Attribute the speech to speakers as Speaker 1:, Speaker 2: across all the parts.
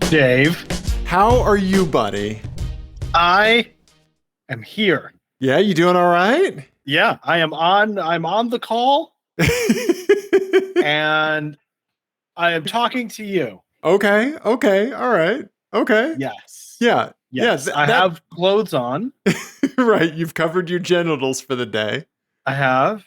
Speaker 1: Dave,
Speaker 2: How are you, buddy?
Speaker 1: I am here.
Speaker 2: Yeah, you doing all right?
Speaker 1: Yeah, I'm on the call and I am talking to you.
Speaker 2: Okay, all right. Okay.
Speaker 1: Yes.
Speaker 2: Yeah.
Speaker 1: Yes. I have clothes on.
Speaker 2: Right, you've covered your genitals for the day.
Speaker 1: I have.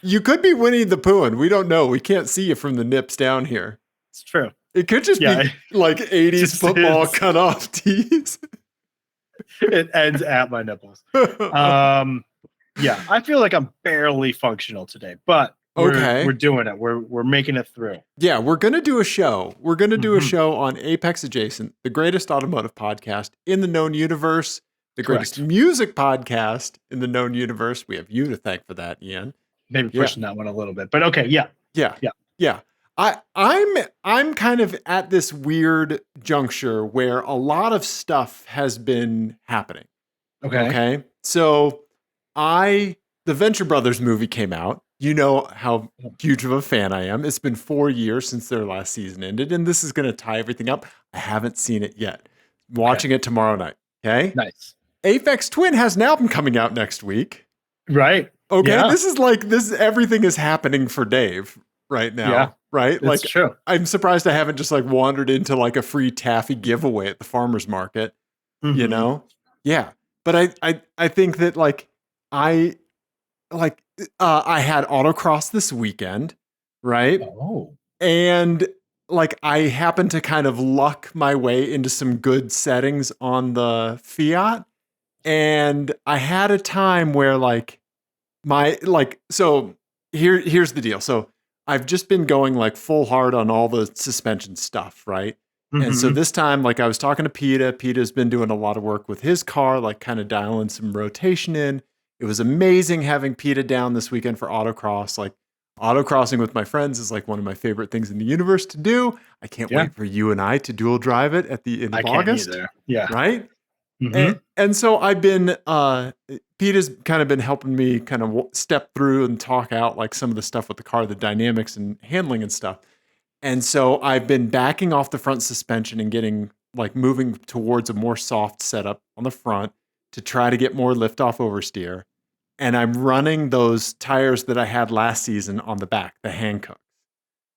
Speaker 2: You could be Winnie the Pooh, and we don't know. We can't see you from the nips down here.
Speaker 1: It's true.
Speaker 2: It could just be like 80s
Speaker 1: just
Speaker 2: football
Speaker 1: is.
Speaker 2: cut off tees.
Speaker 1: It ends at my nipples. Yeah, I feel like I'm barely functional today, but we're doing it. We're making it through.
Speaker 2: Yeah, we're going to do a show. We're going to do a show on Apexadjacent, the greatest automotive podcast in the known universe, the greatest music podcast in the known universe. We have you to thank for that, Ian.
Speaker 1: Maybe pushing that one a little bit, but okay, yeah.
Speaker 2: I'm kind of at this weird juncture where a lot of stuff has been happening. Okay. So the Venture Brothers movie came out. You know how huge of a fan I am. It's been 4 years since their last season ended, and this is going to tie everything up. I haven't seen it yet. I'm watching it tomorrow night. Okay.
Speaker 1: Nice.
Speaker 2: Aphex Twin has an album coming out next week.
Speaker 1: Right.
Speaker 2: Okay.
Speaker 1: Yeah.
Speaker 2: This is everything is happening for Dave right now.
Speaker 1: Yeah.
Speaker 2: Right.
Speaker 1: It's true.
Speaker 2: I'm surprised I haven't just like wandered into like a free taffy giveaway at the farmer's market, you know? Yeah. But I think that I had autocross this weekend, right?
Speaker 1: Oh.
Speaker 2: And I happened to kind of luck my way into some good settings on the Fiat. And I had a time where so here's the deal. So I've just been going like full hard on all the suspension stuff, right? And so this time, I was talking to Peta. Peta's been doing a lot of work with his car, kind of dialing some rotation in. It was amazing having Peta down this weekend for autocross. Autocrossing with my friends is one of my favorite things in the universe to do. I can't wait for you and I to dual drive it at the end of August.
Speaker 1: Can't either. Yeah.
Speaker 2: Right? And so I've been, Peta's kind of been helping me kind of step through and talk out some of the stuff with the car, the dynamics and handling and stuff. And so I've been backing off the front suspension and getting moving towards a more soft setup on the front to try to get more liftoff oversteer. And I'm running those tires that I had last season on the back, the Hankook.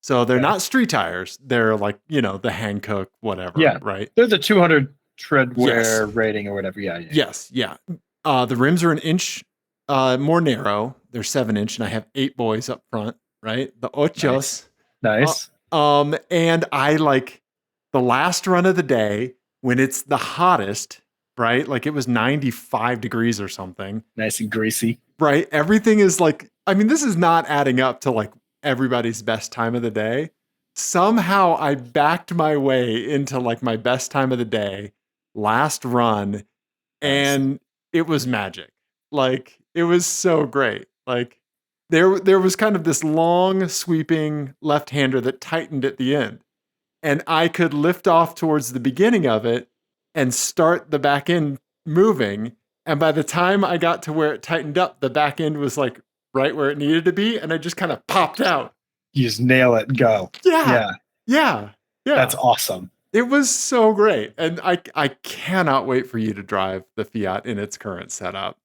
Speaker 2: So they're not street tires. They're the Hankook, whatever.
Speaker 1: Yeah.
Speaker 2: Right.
Speaker 1: They're the 200 tread wear rating or whatever. Yeah.
Speaker 2: Yes. Yeah. The rims are an inch more narrow. They're 7-inch, and I have 8 boys up front. Right. The ochos.
Speaker 1: Nice.
Speaker 2: And I the last run of the day when it's the hottest, right? It was 95 degrees or something.
Speaker 1: Nice and greasy.
Speaker 2: Right. Everything is this is not adding up to everybody's best time of the day. Somehow I backed my way into my best time of the day, last run, and it was magic. It was so great. There was kind of this long sweeping left-hander that tightened at the end. And I could lift off towards the beginning of it and start the back end moving. And by the time I got to where it tightened up, the back end was right where it needed to be. And I just kind of popped out.
Speaker 1: You just nail it and go.
Speaker 2: Yeah.
Speaker 1: That's awesome.
Speaker 2: It was so great. And I cannot wait for you to drive the Fiat in its current setup.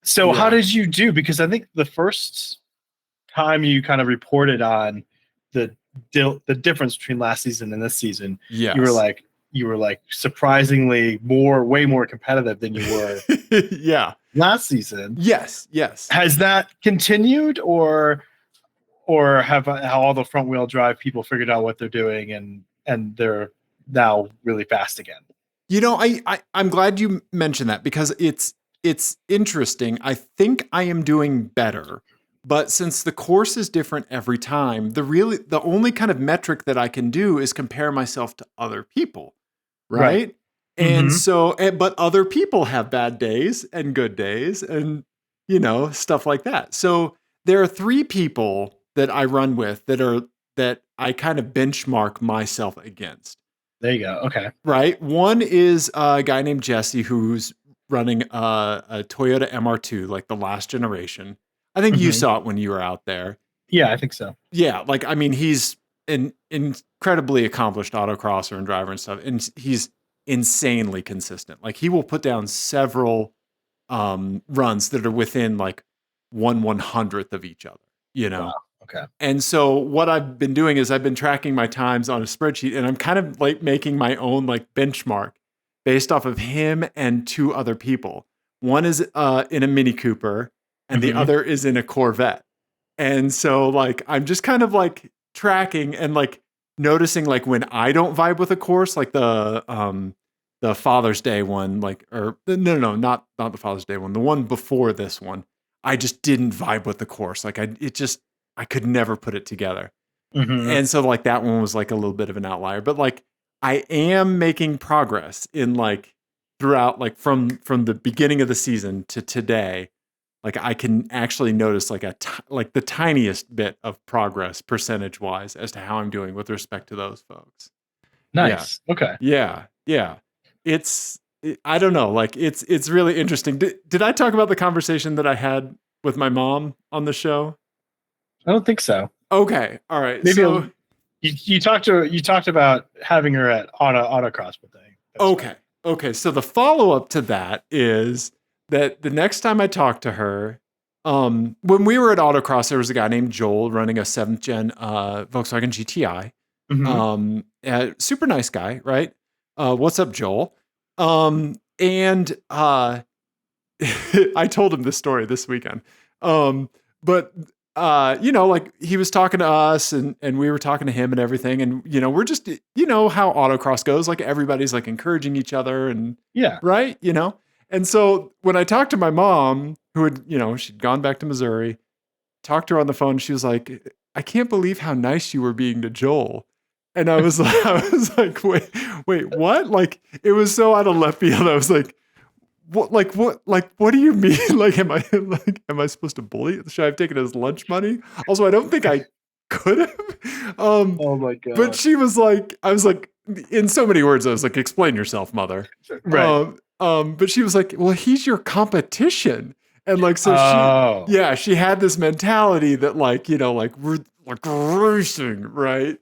Speaker 1: So how did you do? Because I think the first time you kind of reported on the difference between last season and this season, you were surprisingly way more competitive than you were last season.
Speaker 2: Yes.
Speaker 1: Has that continued, or have all the front wheel drive people figured out what they're doing and they're now really fast again?
Speaker 2: I'm glad you mentioned that, because it's interesting. I think I am doing better. But since the course is different every time, the only kind of metric that I can do is compare myself to other people, right? And so, but other people have bad days and good days and, stuff like that. So there are 3 people that I run with that I kind of benchmark myself against.
Speaker 1: There you go. Okay.
Speaker 2: Right. One is a guy named Jesse who's running a Toyota MR2, the last generation. I think you saw it when you were out there.
Speaker 1: Yeah, I think so.
Speaker 2: Yeah, he's an incredibly accomplished autocrosser and driver and stuff, and he's insanely consistent. Like he will put down several runs that are within like 1/100th of each other, you know?
Speaker 1: Wow. Okay.
Speaker 2: And so what I've been doing is I've been tracking my times on a spreadsheet, and I'm kind of like making my own like benchmark based off of him and 2 other people. One is in a Mini Cooper and the other is in a Corvette. And so like I'm just kind of like tracking and like noticing like when I don't vibe with a course, like the Father's Day one, like, or no, not the Father's Day one, the one before this one, I just didn't vibe with the course. Like I could never put it together. And so like that one was like a little bit of an outlier, but like I am making progress in like throughout, like from the beginning of the season to today. Like I can actually notice like like the tiniest bit of progress percentage wise as to how I'm doing with respect to those folks.
Speaker 1: Nice.
Speaker 2: Yeah.
Speaker 1: Okay.
Speaker 2: Yeah. I don't know. Like it's really interesting. Did I talk about the conversation that I had with my mom on the show?
Speaker 1: I don't think so.
Speaker 2: Okay. All right.
Speaker 1: Maybe
Speaker 2: so
Speaker 1: you talked about having her at autocross thing.
Speaker 2: Okay. Right. Okay. So the follow-up to that is that the next time I talk to her, when we were at autocross, there was a guy named Joel running a 7th gen Volkswagen GTI. Super nice guy, right? What's up, Joel? And I told him this story this weekend. But you know, like he was talking to us and we were talking to him and everything. And, you know, we're just, you know, how autocross goes, like everybody's like encouraging each other and right. You know? And so when I talked to my mom, who had, you know, she'd gone back to Missouri, talked to her on the phone. She was like, I can't believe how nice you were being to Joel. And I was like, wait, what? Like, it was so out of left field. I was like, what do you mean? Like, am I supposed to bully? Should I have taken his lunch money? Also, I don't think I could have.
Speaker 1: Oh my God.
Speaker 2: But she was like, I was like, in so many words, I was like, explain yourself, mother.
Speaker 1: Right.
Speaker 2: But she was like, well, he's your competition. And like, so she had this mentality that like, you know, like we're like racing, right?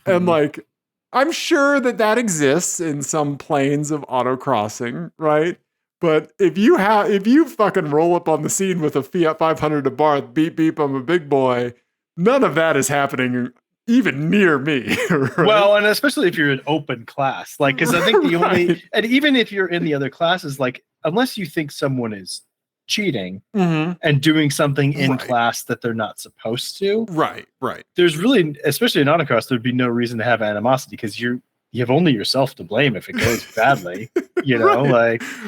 Speaker 2: And like, I'm sure that exists in some planes of autocrossing, right? But if you fucking roll up on the scene with a Fiat 500 to Barth, beep, beep, I'm a big boy, none of that is happening even near me. Right?
Speaker 1: Well, and especially if you're an open class, like, because I think the only, and even if you're in the other classes, like, unless you think someone is cheating and doing something in class that they're not supposed to,
Speaker 2: right.
Speaker 1: There's really, especially in autocross, there'd be no reason to have animosity because you have only yourself to blame if it goes badly. You know,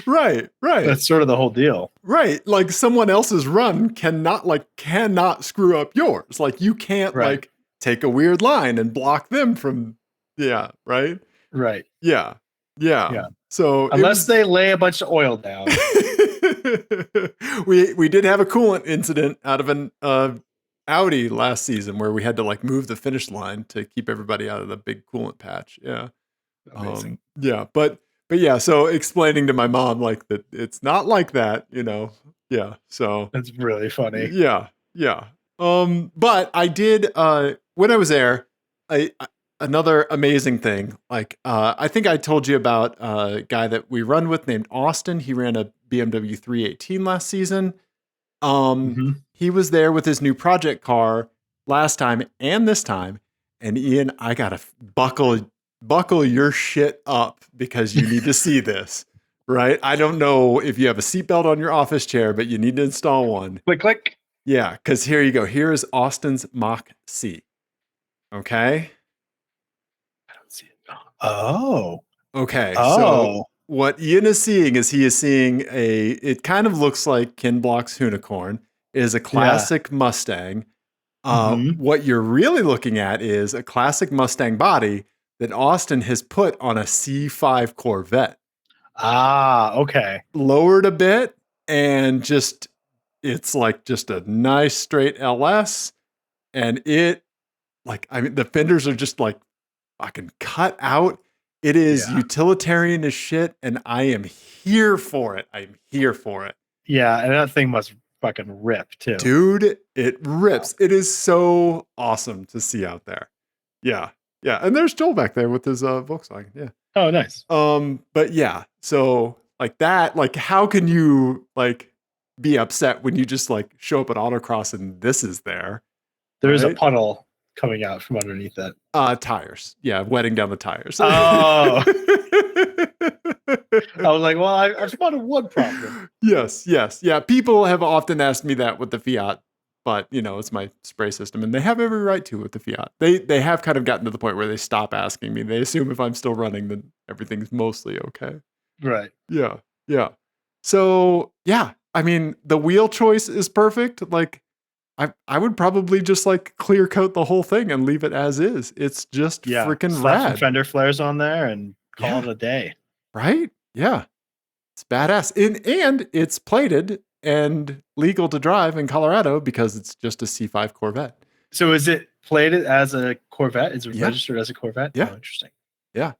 Speaker 2: right.
Speaker 1: That's sort of the whole deal.
Speaker 2: Right. Like someone else's run cannot screw up yours. Like you can't like take a weird line and block them from, right. Yeah. So
Speaker 1: unless they lay a bunch of oil down.
Speaker 2: we did have a coolant incident out of an Audi last season where we had to like move the finish line to keep everybody out of the big coolant patch. Yeah.
Speaker 1: Amazing.
Speaker 2: But yeah, so explaining to my mom like that it's not like that, you know. Yeah. So
Speaker 1: that's really funny.
Speaker 2: Yeah. But I did when I was there, another amazing thing. Like I think I told you about a guy that we run with named Austin. He ran a BMW 318 last season. He was there with his new project car last time and this time. And Ian, I gotta buckle your shit up because you need to see this, right? I don't know if you have a seatbelt on your office chair, but you need to install one.
Speaker 1: Click.
Speaker 2: Yeah, because here you go. Here is Austin's Mach C. Okay.
Speaker 1: I don't see it. Oh.
Speaker 2: Okay. So what Ian is seeing is he is seeing it kind of looks like Ken Block's Unicorn. It is a classic Mustang. What you're really looking at is a classic Mustang body that Austin has put on a C5 Corvette.
Speaker 1: Okay.
Speaker 2: Lowered a bit and it's like just a nice straight LS. And the fenders are just like fucking cut out. It is utilitarian as shit, and I am here for it.
Speaker 1: Yeah, and that thing must fucking rip too.
Speaker 2: Dude, it rips. It is so awesome to see out there. Yeah. Yeah. And there's Joel back there with his Volkswagen. Yeah.
Speaker 1: Oh, nice.
Speaker 2: But yeah, so like that, like how can you like be upset when you just like show up at autocross and this is there?
Speaker 1: There is a puddle coming out from underneath it.
Speaker 2: Tires. Yeah, wetting down the tires.
Speaker 1: Oh. I was like, well, I spotted one problem.
Speaker 2: Yes. Yeah, people have often asked me that with the Fiat, but you know, it's my spray system and they have every right to with the Fiat. They have kind of gotten to the point where they stop asking me. They assume if I'm still running, then everything's mostly okay.
Speaker 1: Right.
Speaker 2: Yeah. So yeah, I mean, the wheel choice is perfect. Like I would probably just like clear coat the whole thing and leave it as is. It's just freaking rad.
Speaker 1: Some fender flares on there and call it a day.
Speaker 2: Right? Yeah. It's badass. And it's plated and legal to drive in Colorado because it's just a C5 Corvette.
Speaker 1: So is it plated as a Corvette? Is it registered as a Corvette?
Speaker 2: Yeah.
Speaker 1: Oh, interesting.
Speaker 2: Yeah.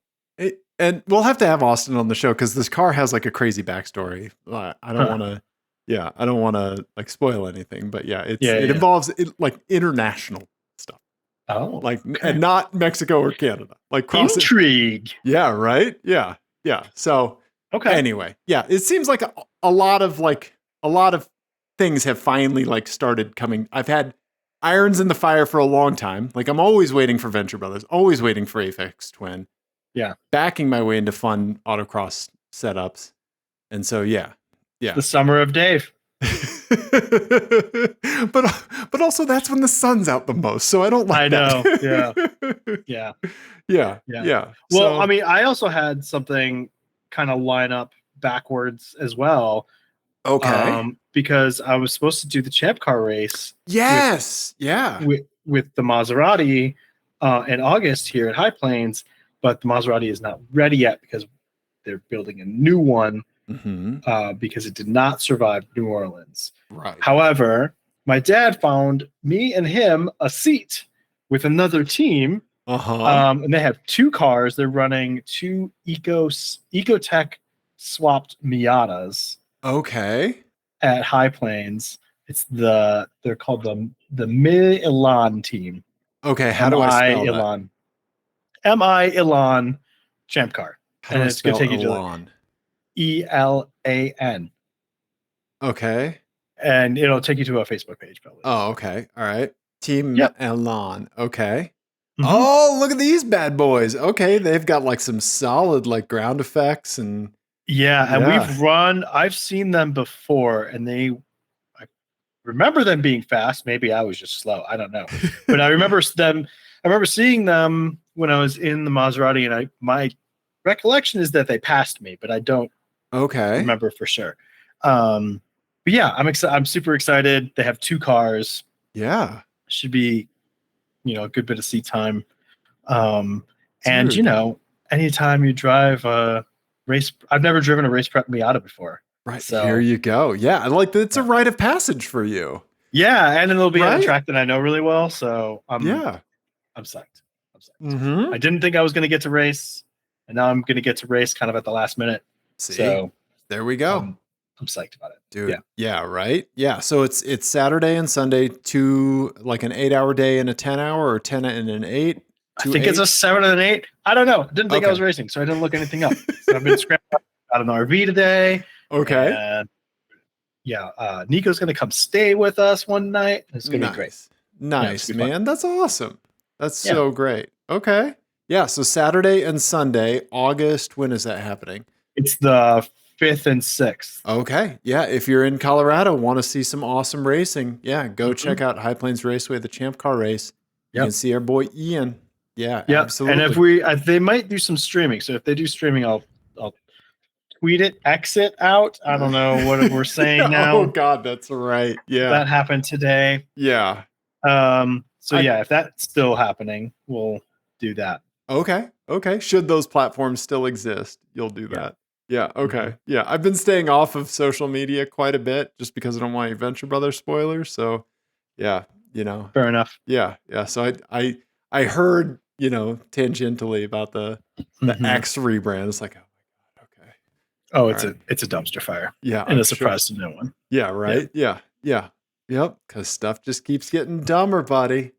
Speaker 2: And we'll have to have Austin on the show because this car has like a crazy backstory. I don't want to. Yeah, I don't want to like spoil anything, but yeah, it involves like international stuff.
Speaker 1: Oh,
Speaker 2: like and not Mexico or Canada. Like
Speaker 1: intrigue.
Speaker 2: Yeah, right. Yeah. So anyway, yeah, it seems like a lot of things have finally like started coming. I've had irons in the fire for a long time. Like I'm always waiting for Venture Brothers, always waiting for Aphex Twin.
Speaker 1: Yeah,
Speaker 2: backing my way into fun autocross setups, and so yeah.
Speaker 1: The summer of Dave.
Speaker 2: but also that's when the sun's out the most, so I don't like
Speaker 1: that. Yeah. Well, so, I mean, I also had something kind of line up backwards as well.
Speaker 2: Okay.
Speaker 1: Because I was supposed to do the Champ Car race.
Speaker 2: Yes.
Speaker 1: With the Maserati in August here at High Plains, but the Maserati is not ready yet because they're building a new one. Because it did not survive New Orleans.
Speaker 2: Right.
Speaker 1: However, my dad found me and him a seat with another team. And they have two cars. They're running two Ecotech swapped Miatas.
Speaker 2: Okay.
Speaker 1: At High Plains. They're called the Mi-Elan team.
Speaker 2: Okay. How do I spell
Speaker 1: that? Mi-Elan Champ Car.
Speaker 2: How do I spell Elan?
Speaker 1: ELAN.
Speaker 2: Okay.
Speaker 1: And it'll take you to a Facebook page, probably.
Speaker 2: Oh, okay. All right. Team Elan. Okay. Oh, look at these bad boys. Okay. They've got like some solid like ground effects and I've seen them before and I remember them being fast. Maybe I was just slow. I don't know. But I remember seeing them when I was in the Maserati and my recollection is that they passed me, but I don't remember for sure. But yeah, I'm super excited. They have two cars. Yeah.
Speaker 1: Should be, a good bit of seat time. And anytime you drive a race, I've never driven a race prep Miata before.
Speaker 2: Right. So here you go. Yeah. I like that. It's a rite of passage for you.
Speaker 1: Yeah. And it'll be on a track that I know really well. So I'm psyched. I didn't think I was going to get to race. And now I'm going to get to race kind of at the last minute. So
Speaker 2: there we go.
Speaker 1: I'm psyched about it.
Speaker 2: Dude. Yeah. Right. Yeah. So it's Saturday and Sunday, like an 8-hour day and a 10-hour or 10 and an 8.
Speaker 1: I think it's a 7 and an 8. I don't know. Didn't think I was racing, so I didn't look anything up. So I've been scrambling out an RV today.
Speaker 2: Okay.
Speaker 1: And Nico's going to come stay with us one night. It's going to be great.
Speaker 2: Nice, man. That's awesome. That's so great. Okay. Yeah, so Saturday and Sunday, August, when is that happening?
Speaker 1: It's the 5th and 6th.
Speaker 2: Okay. Yeah, if you're in Colorado, want to see some awesome racing, go check out High Plains Raceway, the Champ Car race. You can see our boy Ian. Yeah, absolutely.
Speaker 1: And if they might do some streaming. So if they do streaming, I'll tweet it, exit out. I don't know what we're saying now.
Speaker 2: Oh God, that's right. Yeah.
Speaker 1: That happened today.
Speaker 2: Yeah.
Speaker 1: If that's still happening, we'll do that.
Speaker 2: Okay. Should those platforms still exist, you'll do that. Yeah. Okay. Yeah. I've been staying off of social media quite a bit just because I don't want any Venture Brothers spoilers. So yeah,
Speaker 1: Fair enough.
Speaker 2: Yeah. So I heard, tangentially about the X rebrand. It's like, oh my God. Okay.
Speaker 1: Oh, it's a dumpster fire.
Speaker 2: Yeah.
Speaker 1: And a surprise to no one.
Speaker 2: Yeah. Right. Yeah. Yep. Because stuff just keeps getting dumber, buddy.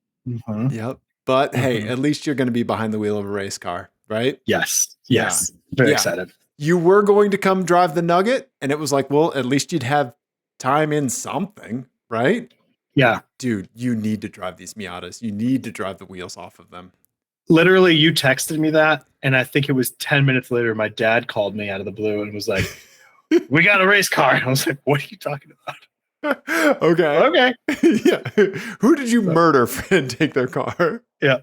Speaker 2: Yep. But hey, at least you're going to be behind the wheel of a race car, right?
Speaker 1: Yes.
Speaker 2: Yeah.
Speaker 1: Very excited.
Speaker 2: You were going to come drive the Nugget, and it was like, well, at least you'd have time in something, right?
Speaker 1: Yeah.
Speaker 2: Dude, you need to drive these Miatas. You need to drive the wheels off of them.
Speaker 1: Literally, you texted me that, and I think it was 10 minutes later, my dad called me out of the blue and was like, we got a race car. And I was like, what are you talking about?
Speaker 2: Okay. Yeah. Who did you murder and take their car?
Speaker 1: Yeah.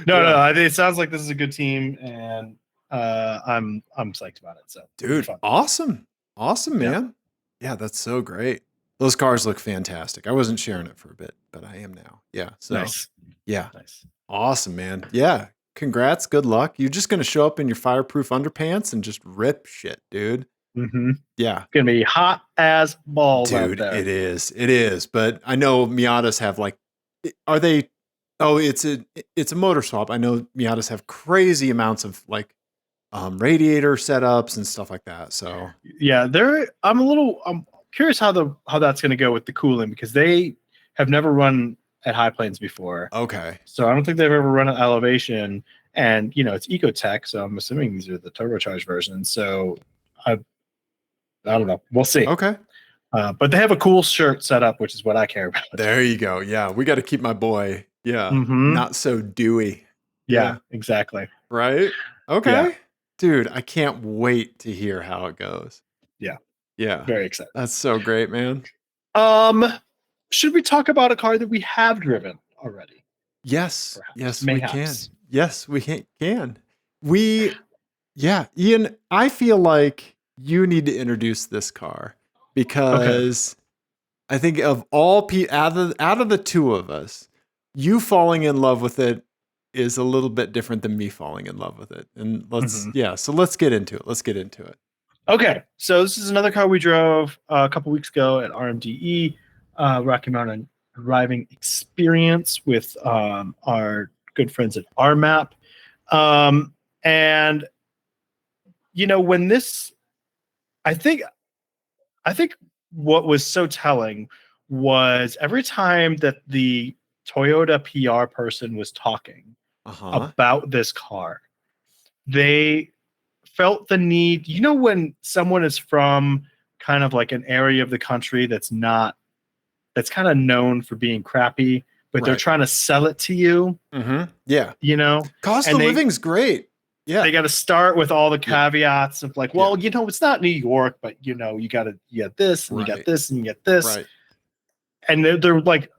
Speaker 1: No. I think it sounds like this is a good team, and I'm psyched about it. So,
Speaker 2: dude, awesome, man. Yeah, that's so great. Those cars look fantastic. I wasn't sharing it for a bit, but I am now. Yeah. So
Speaker 1: nice.
Speaker 2: Yeah.
Speaker 1: Nice.
Speaker 2: Awesome, man. Yeah. Congrats. Good luck. You're just going to show up in your fireproof underpants and just rip shit, dude.
Speaker 1: Mm-hmm.
Speaker 2: Yeah.
Speaker 1: It's going to be hot as balls,
Speaker 2: dude,
Speaker 1: out there.
Speaker 2: It is. But I know Miatas have are they, it's a motor swap. I know Miatas have crazy amounts of radiator setups and stuff like that. So
Speaker 1: yeah, I'm curious how that's going to go with the cooling, because they have never run at high planes before.
Speaker 2: Okay.
Speaker 1: So I don't think they've ever run at elevation, and it's Ecotech, so I'm assuming these are the turbocharged versions. So I don't know. We'll see.
Speaker 2: Okay.
Speaker 1: But they have a cool shirt set up, which is what I care about.
Speaker 2: There you go. Yeah, we got to keep my boy. Yeah, not so dewy.
Speaker 1: Yeah, exactly.
Speaker 2: Right. Okay. Yeah. Dude, I can't wait to hear how it goes. Yeah. Very excited. That's so great, man.
Speaker 1: Should we talk about a car that we have driven already?
Speaker 2: Yes.
Speaker 1: Perhaps.
Speaker 2: Yes,
Speaker 1: Mayhaps.
Speaker 2: we can. Yes, we can. Ian, I feel like you need to introduce this car, because I think of all out of the two of us, you falling in love with it is a little bit different than me falling in love with it. And so let's get into it. Okay.
Speaker 1: So this is another car we drove a couple weeks ago at RMDE, Rocky Mountain Driving Experience, with our good friends at RMAP. And when this, I think what was so telling was every time that the Toyota PR person was talking about this car, they felt the need, when someone is from kind of like an area of the country that's kind of known for being crappy, but they're trying to sell it to you.
Speaker 2: Yeah. Cost of living's great. Yeah.
Speaker 1: They got to start with all the caveats of it's not New York, but you get this and you get this and you get this.
Speaker 2: Right.
Speaker 1: And they're like,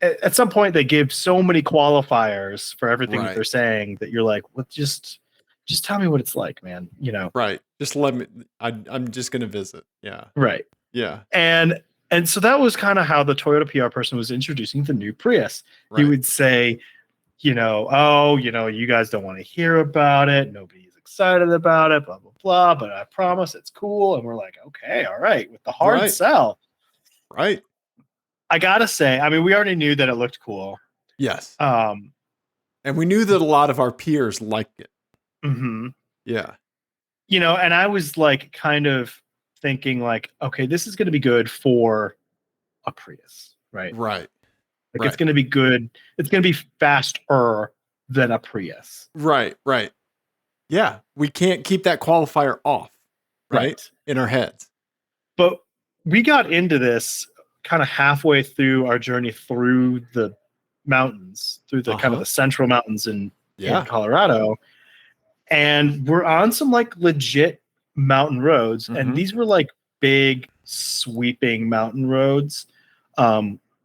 Speaker 1: at some point they give so many qualifiers for everything that they're saying that you're like, well, just tell me what it's like, man.
Speaker 2: Right. Just let me, I'm just going to visit. Yeah.
Speaker 1: Right.
Speaker 2: Yeah.
Speaker 1: And so that was kind of how the Toyota PR person was introducing the new Prius. He would say, you guys don't want to hear about it. Nobody's excited about it, blah, blah, blah. But I promise it's cool. And we're like, okay, all right, with the hard sell.
Speaker 2: Right.
Speaker 1: I got to say, I mean, we already knew that it looked cool.
Speaker 2: Yes. And we knew that a lot of our peers liked it.
Speaker 1: Mm-hmm.
Speaker 2: Yeah.
Speaker 1: And I was like kind of thinking like, okay, this is going to be good for a Prius, right?
Speaker 2: Right.
Speaker 1: Like it's going to be good. It's going to be faster than a Prius.
Speaker 2: Right. Yeah. We can't keep that qualifier off, right? In our heads.
Speaker 1: But we got into this kind of halfway through our journey through the mountains, through the kind of the central mountains in Colorado. And we're on some like legit mountain roads. And these were like big sweeping mountain roads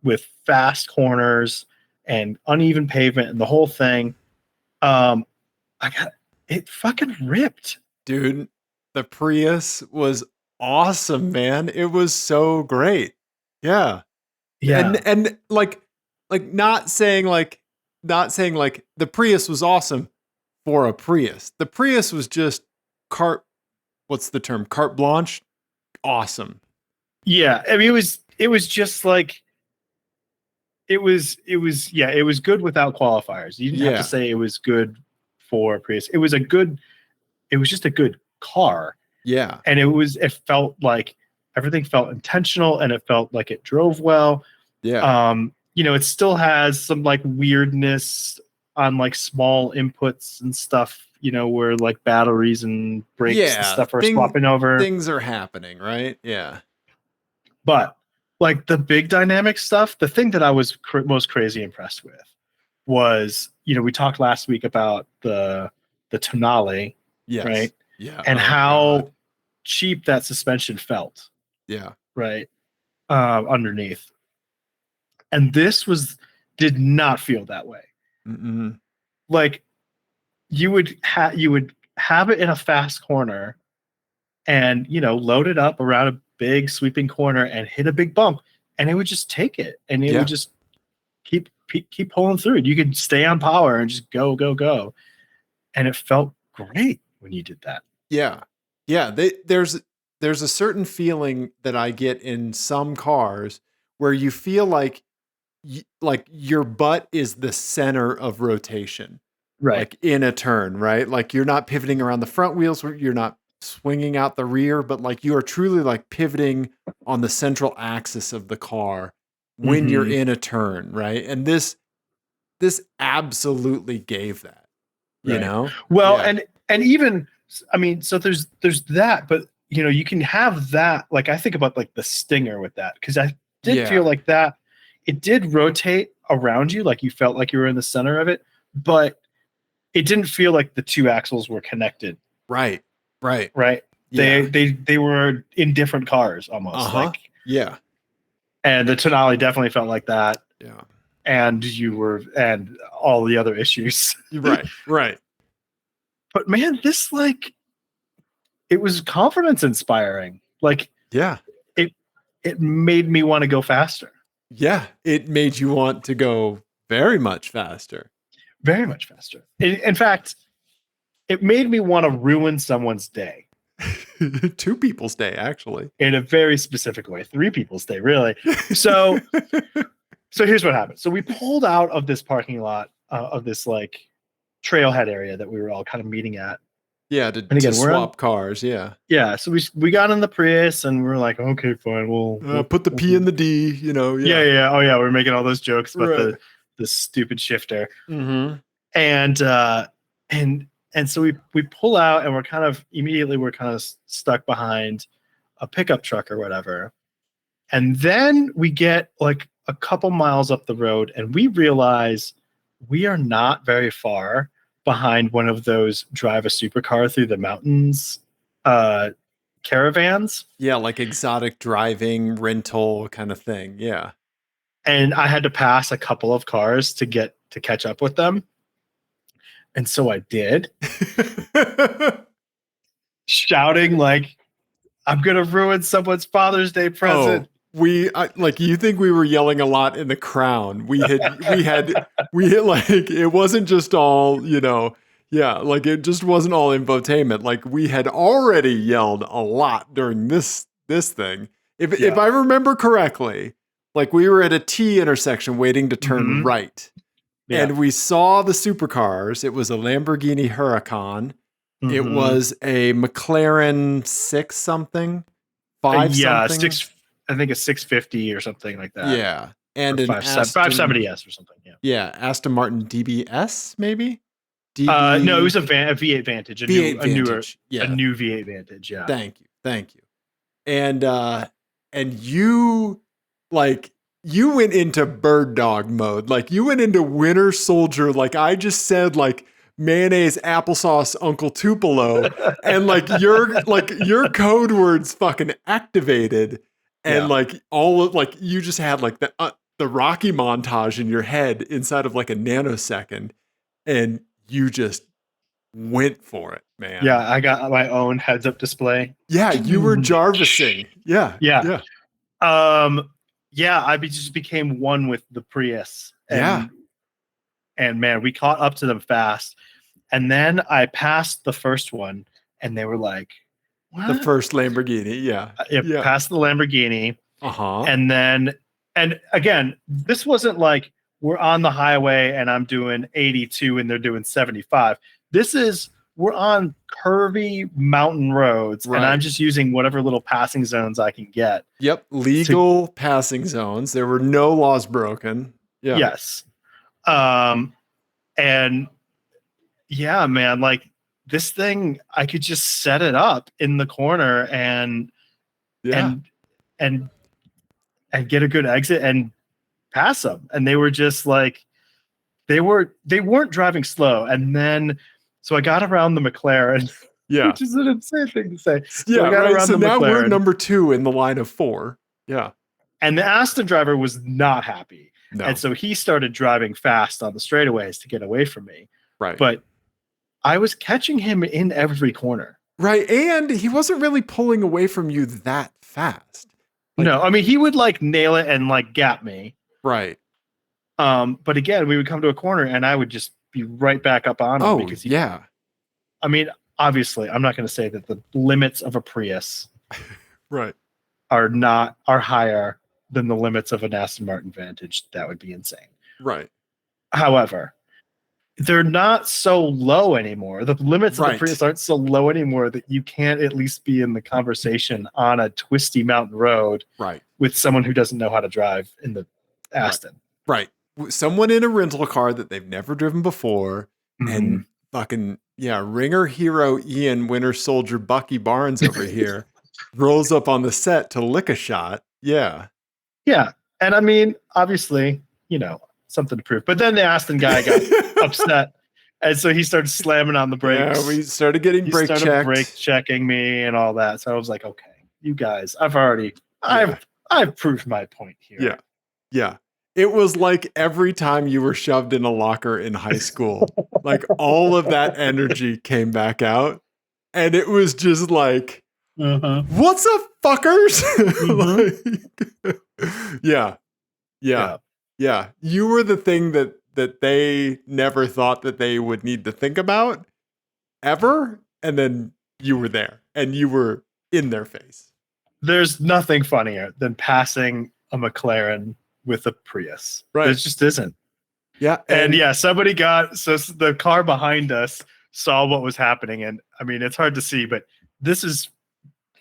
Speaker 1: with fast corners and uneven pavement and the whole thing. It fucking ripped.
Speaker 2: Dude, the Prius was awesome, man. It was so great. Yeah. And like not saying the Prius was awesome for a Prius. The Prius was just carte blanche. Awesome.
Speaker 1: Yeah. I mean, it was just like, it was good without qualifiers. You didn't have to say it was good for a Prius. It was just a good car.
Speaker 2: Yeah.
Speaker 1: And it felt like everything felt intentional, and it felt like it drove well.
Speaker 2: Yeah.
Speaker 1: It still has some like weirdness on like small inputs and stuff, you know, where like batteries and brakes and stuff are swapping over.
Speaker 2: Things are happening, right? Yeah.
Speaker 1: But like the big dynamic stuff, the thing that I was most crazy impressed with was, you know, we talked last week about the tonale, right?
Speaker 2: Yeah.
Speaker 1: And how cheap that suspension felt.
Speaker 2: Yeah.
Speaker 1: Right. Underneath. And this did not feel that way.
Speaker 2: Mm-mm.
Speaker 1: Like you would have it in a fast corner and, you know, load it up around a big sweeping corner and hit a big bump, and it would just take it, and it would just keep pulling through it. You could stay on power and just go, and it felt great when you did that.
Speaker 2: Yeah. There's a certain feeling that I get in some cars where you feel like your butt is the center of rotation,
Speaker 1: right?
Speaker 2: Like in a turn, right? Like you're not pivoting around the front wheels, you're not swinging out the rear, but like you are truly like pivoting on the central axis of the car when you're in a turn, right? And this absolutely gave that, you know?
Speaker 1: Well, and even, I mean, so there's that, but you know, you can have that. Like I think about like the Stinger with that, because I did feel like that. It did rotate around you, like you felt like you were in the center of it, but it didn't feel like the two axles were connected.
Speaker 2: Right.
Speaker 1: Yeah. They were in different cars almost. Like, and the tonale definitely felt like that.
Speaker 2: Yeah.
Speaker 1: And all the other issues.
Speaker 2: Right.
Speaker 1: But man, this, like, it was confidence inspiring. Like, it made me want to go faster.
Speaker 2: Yeah, it made you want to go very much faster.
Speaker 1: Very much faster. In fact, it made me want to ruin someone's day.
Speaker 2: 2 people's day, actually.
Speaker 1: In a very specific way. 3 people's day, really. So here's what happened. So we pulled out of this parking lot of this like trailhead area that we were all kind of meeting at.
Speaker 2: Yeah, to swap cars. Yeah.
Speaker 1: Yeah. So we got in the Prius and we were like, okay, fine. We'll
Speaker 2: put the P in the D, you know.
Speaker 1: Yeah. Oh yeah. We're making all those jokes about the stupid shifter.
Speaker 2: Mm-hmm.
Speaker 1: And so we pull out and we're kind of stuck behind a pickup truck or whatever. And then we get like a couple miles up the road and we realize we are not very far behind one of those drive a supercar through the mountains caravans.
Speaker 2: Yeah, like exotic driving rental kind of thing. Yeah.
Speaker 1: And I had to pass a couple of cars to catch up with them. And so I did. Shouting like, I'm going to ruin someone's Father's Day present.
Speaker 2: Like, you think we were yelling a lot in the Crown. We had like, it wasn't just all, you know, like it just wasn't all infotainment. Like we had already yelled a lot during this thing. If I remember correctly, like we were at a T intersection waiting to turn right. Yeah. And we saw the supercars. It was a Lamborghini Huracan. Mm-hmm. It was a McLaren 6 something, 5 something.
Speaker 1: I think a 650 or something like that.
Speaker 2: Yeah. And
Speaker 1: an 570S or something.
Speaker 2: Yeah. Aston Martin DBS, maybe?
Speaker 1: No, it was a V8 Vantage. A new V8 Vantage. Yeah.
Speaker 2: Thank you. And you, like, you went into bird dog mode. Like you went into Winter Soldier. Like I just said, like mayonnaise, applesauce, Uncle Tupelo, and like your code words fucking activated, and like all of like you just had like the Rocky montage in your head inside of like a nanosecond, and you just went for it, man.
Speaker 1: Yeah, I got my own heads-up display.
Speaker 2: Yeah, you were Jarvising. Yeah.
Speaker 1: Yeah, I just became one with the Prius. And man, we caught up to them fast. And then I passed the first one, and they were like, what?
Speaker 2: The first Lamborghini,
Speaker 1: passed the Lamborghini.
Speaker 2: Uh-huh.
Speaker 1: And again, this wasn't like we're on the highway and I'm doing 82 and they're doing 75. This is, we're on curvy mountain roads, and I'm just using whatever little passing zones I can get.
Speaker 2: Yep, legal passing zones. There were no laws broken. Yeah.
Speaker 1: Yes. And yeah, man, like this thing, I could just set it up in the corner and and get a good exit and pass them. And they were just like, they weren't driving slow. And then, so I got around the McLaren, which is an insane thing to say.
Speaker 2: Yeah,
Speaker 1: so I got
Speaker 2: right.
Speaker 1: around
Speaker 2: So
Speaker 1: the
Speaker 2: now
Speaker 1: McLaren,
Speaker 2: we're number 2 in the line of 4. Yeah.
Speaker 1: And the Aston driver was not happy.
Speaker 2: No.
Speaker 1: And so he started driving fast on the straightaways to get away from me.
Speaker 2: Right.
Speaker 1: But I was catching him in every corner.
Speaker 2: Right. And he wasn't really pulling away from you that fast.
Speaker 1: Like, no, I mean, he would like nail it and like gap me.
Speaker 2: Right.
Speaker 1: But again, we would come to a corner and I would just be right back up on him. Because I mean, obviously, I'm not going to say that the limits of a Prius
Speaker 2: right.
Speaker 1: are higher than the limits of an Aston Martin Vantage. That would be insane.
Speaker 2: Right.
Speaker 1: However, they're not so low anymore. The limits of the Prius aren't so low anymore that you can't at least be in the conversation on a twisty mountain road with someone who doesn't know how to drive in the Aston.
Speaker 2: Right. Someone in a rental car that they've never driven before and fucking, ringer hero Ian Winter Soldier Bucky Barnes over here rolls up on the set to lick a shot. Yeah.
Speaker 1: Yeah. And I mean, obviously, something to prove. But then the Aston guy got upset. And so he started slamming on the brakes.
Speaker 2: Yeah, we started getting brake
Speaker 1: checking me and all that. So I was like, okay, you guys, I've proved my point here.
Speaker 2: Yeah. Yeah. It was like every time you were shoved in a locker in high school, like all of that energy came back out. And it was just like, what's up, fuckers? Yeah. You were the thing that they never thought that they would need to think about ever. And then you were there and you were in their face.
Speaker 1: There's nothing funnier than passing a McLaren with a Prius. Right. It just isn't.
Speaker 2: Yeah.
Speaker 1: And somebody so the car behind us saw what was happening. And I mean, it's hard to see, but this is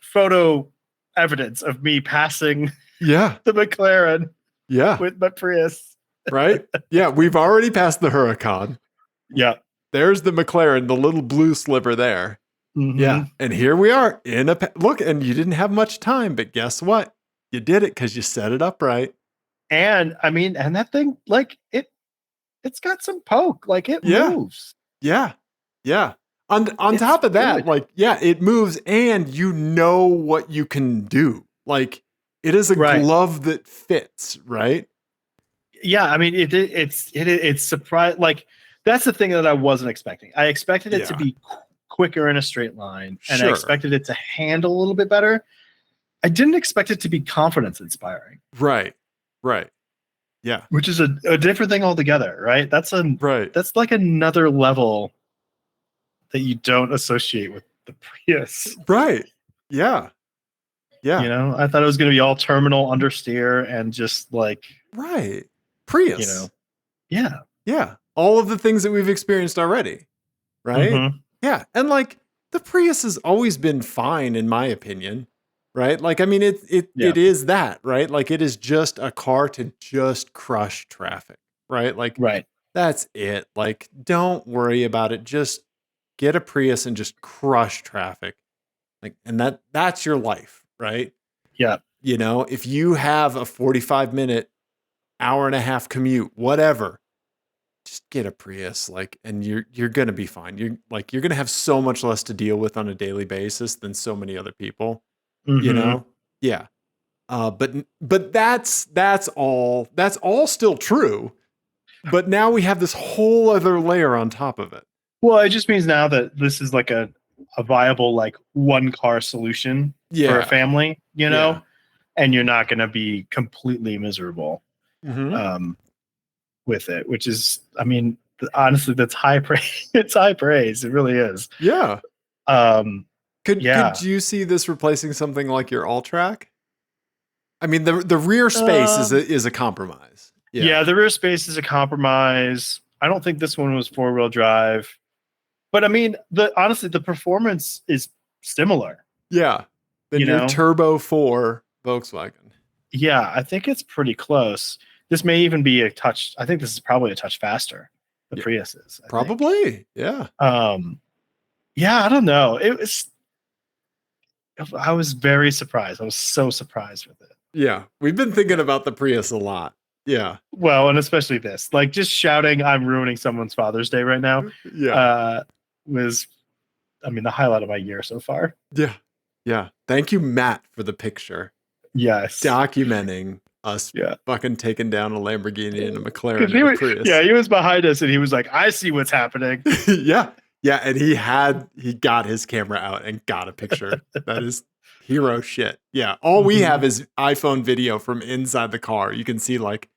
Speaker 1: photo evidence of me passing the McLaren with my Prius.
Speaker 2: Right? Yeah. We've already passed the Huracan.
Speaker 1: Yeah.
Speaker 2: There's the McLaren, the little blue sliver there.
Speaker 1: Mm-hmm.
Speaker 2: Yeah. And here we are in look, and you didn't have much time, but guess what? You did it because you set it up right.
Speaker 1: And I mean, and that thing, like it's got some poke, like it moves.
Speaker 2: Yeah. Yeah. On top of that, like, it moves and you know what you can do. Like it is a glove that fits, right?
Speaker 1: Yeah. I mean, it's surprised. Like that's the thing that I wasn't expecting. I expected it to be quicker in a straight line and I expected it to handle a little bit better. I didn't expect it to be confidence inspiring.
Speaker 2: Right. Right. Yeah.
Speaker 1: Which is a different thing altogether, right? That's like another level that you don't associate with the Prius.
Speaker 2: Right. Yeah. Yeah.
Speaker 1: I thought it was going to be all terminal understeer and just like
Speaker 2: Prius.
Speaker 1: Yeah.
Speaker 2: Yeah. All of the things that we've experienced already. Right? Mm-hmm. Yeah. And like the Prius has always been fine in my opinion. Right? Like, I mean, it is that, right? Like it is just a car to just crush traffic, right? Like, that's it. Like, don't worry about it. Just get a Prius and just crush traffic. Like, and that's your life, right?
Speaker 1: Yeah.
Speaker 2: If you have a 45-minute, hour and a half commute, whatever, just get a Prius, like, and you're going to be fine. You're going to have so much less to deal with on a daily basis than so many other people.
Speaker 1: Mm-hmm.
Speaker 2: Yeah. But that's all still true. But now we have this whole other layer on top of it.
Speaker 1: Well, it just means now that this is like a viable, like one car solution for a family, and you're not going to be completely miserable with it, which is, I mean, honestly, that's high praise. It's high praise. It really is.
Speaker 2: Yeah. Could you see this replacing something like your All-Track? I mean, the rear space is a compromise.
Speaker 1: Yeah, the rear space is a compromise. I don't think this one was 4-wheel drive. But I mean, honestly, the performance is similar.
Speaker 2: Yeah. The new Turbo 4 Volkswagen.
Speaker 1: Yeah, I think it's pretty close. This may even be a touch. I think this is probably a touch faster. the Prius is.
Speaker 2: Probably. Yeah.
Speaker 1: Yeah, I don't know. I was very surprised. I was so surprised with it.
Speaker 2: Yeah. We've been thinking about the Prius a lot. Yeah.
Speaker 1: Well, and especially this, like just shouting, "I'm ruining someone's Father's Day right now."
Speaker 2: Yeah.
Speaker 1: Was, I mean, the highlight of my year so far.
Speaker 2: Yeah. Yeah. Thank you, Matt, for the picture.
Speaker 1: Yes.
Speaker 2: Documenting us fucking taking down a Lamborghini and a McLaren and a Prius.
Speaker 1: Yeah, he was behind us and he was like, "I see what's happening."
Speaker 2: Yeah. Yeah. And he got his camera out and got a picture. That is hero shit. Yeah. All we have is iPhone video from inside the car. You can see like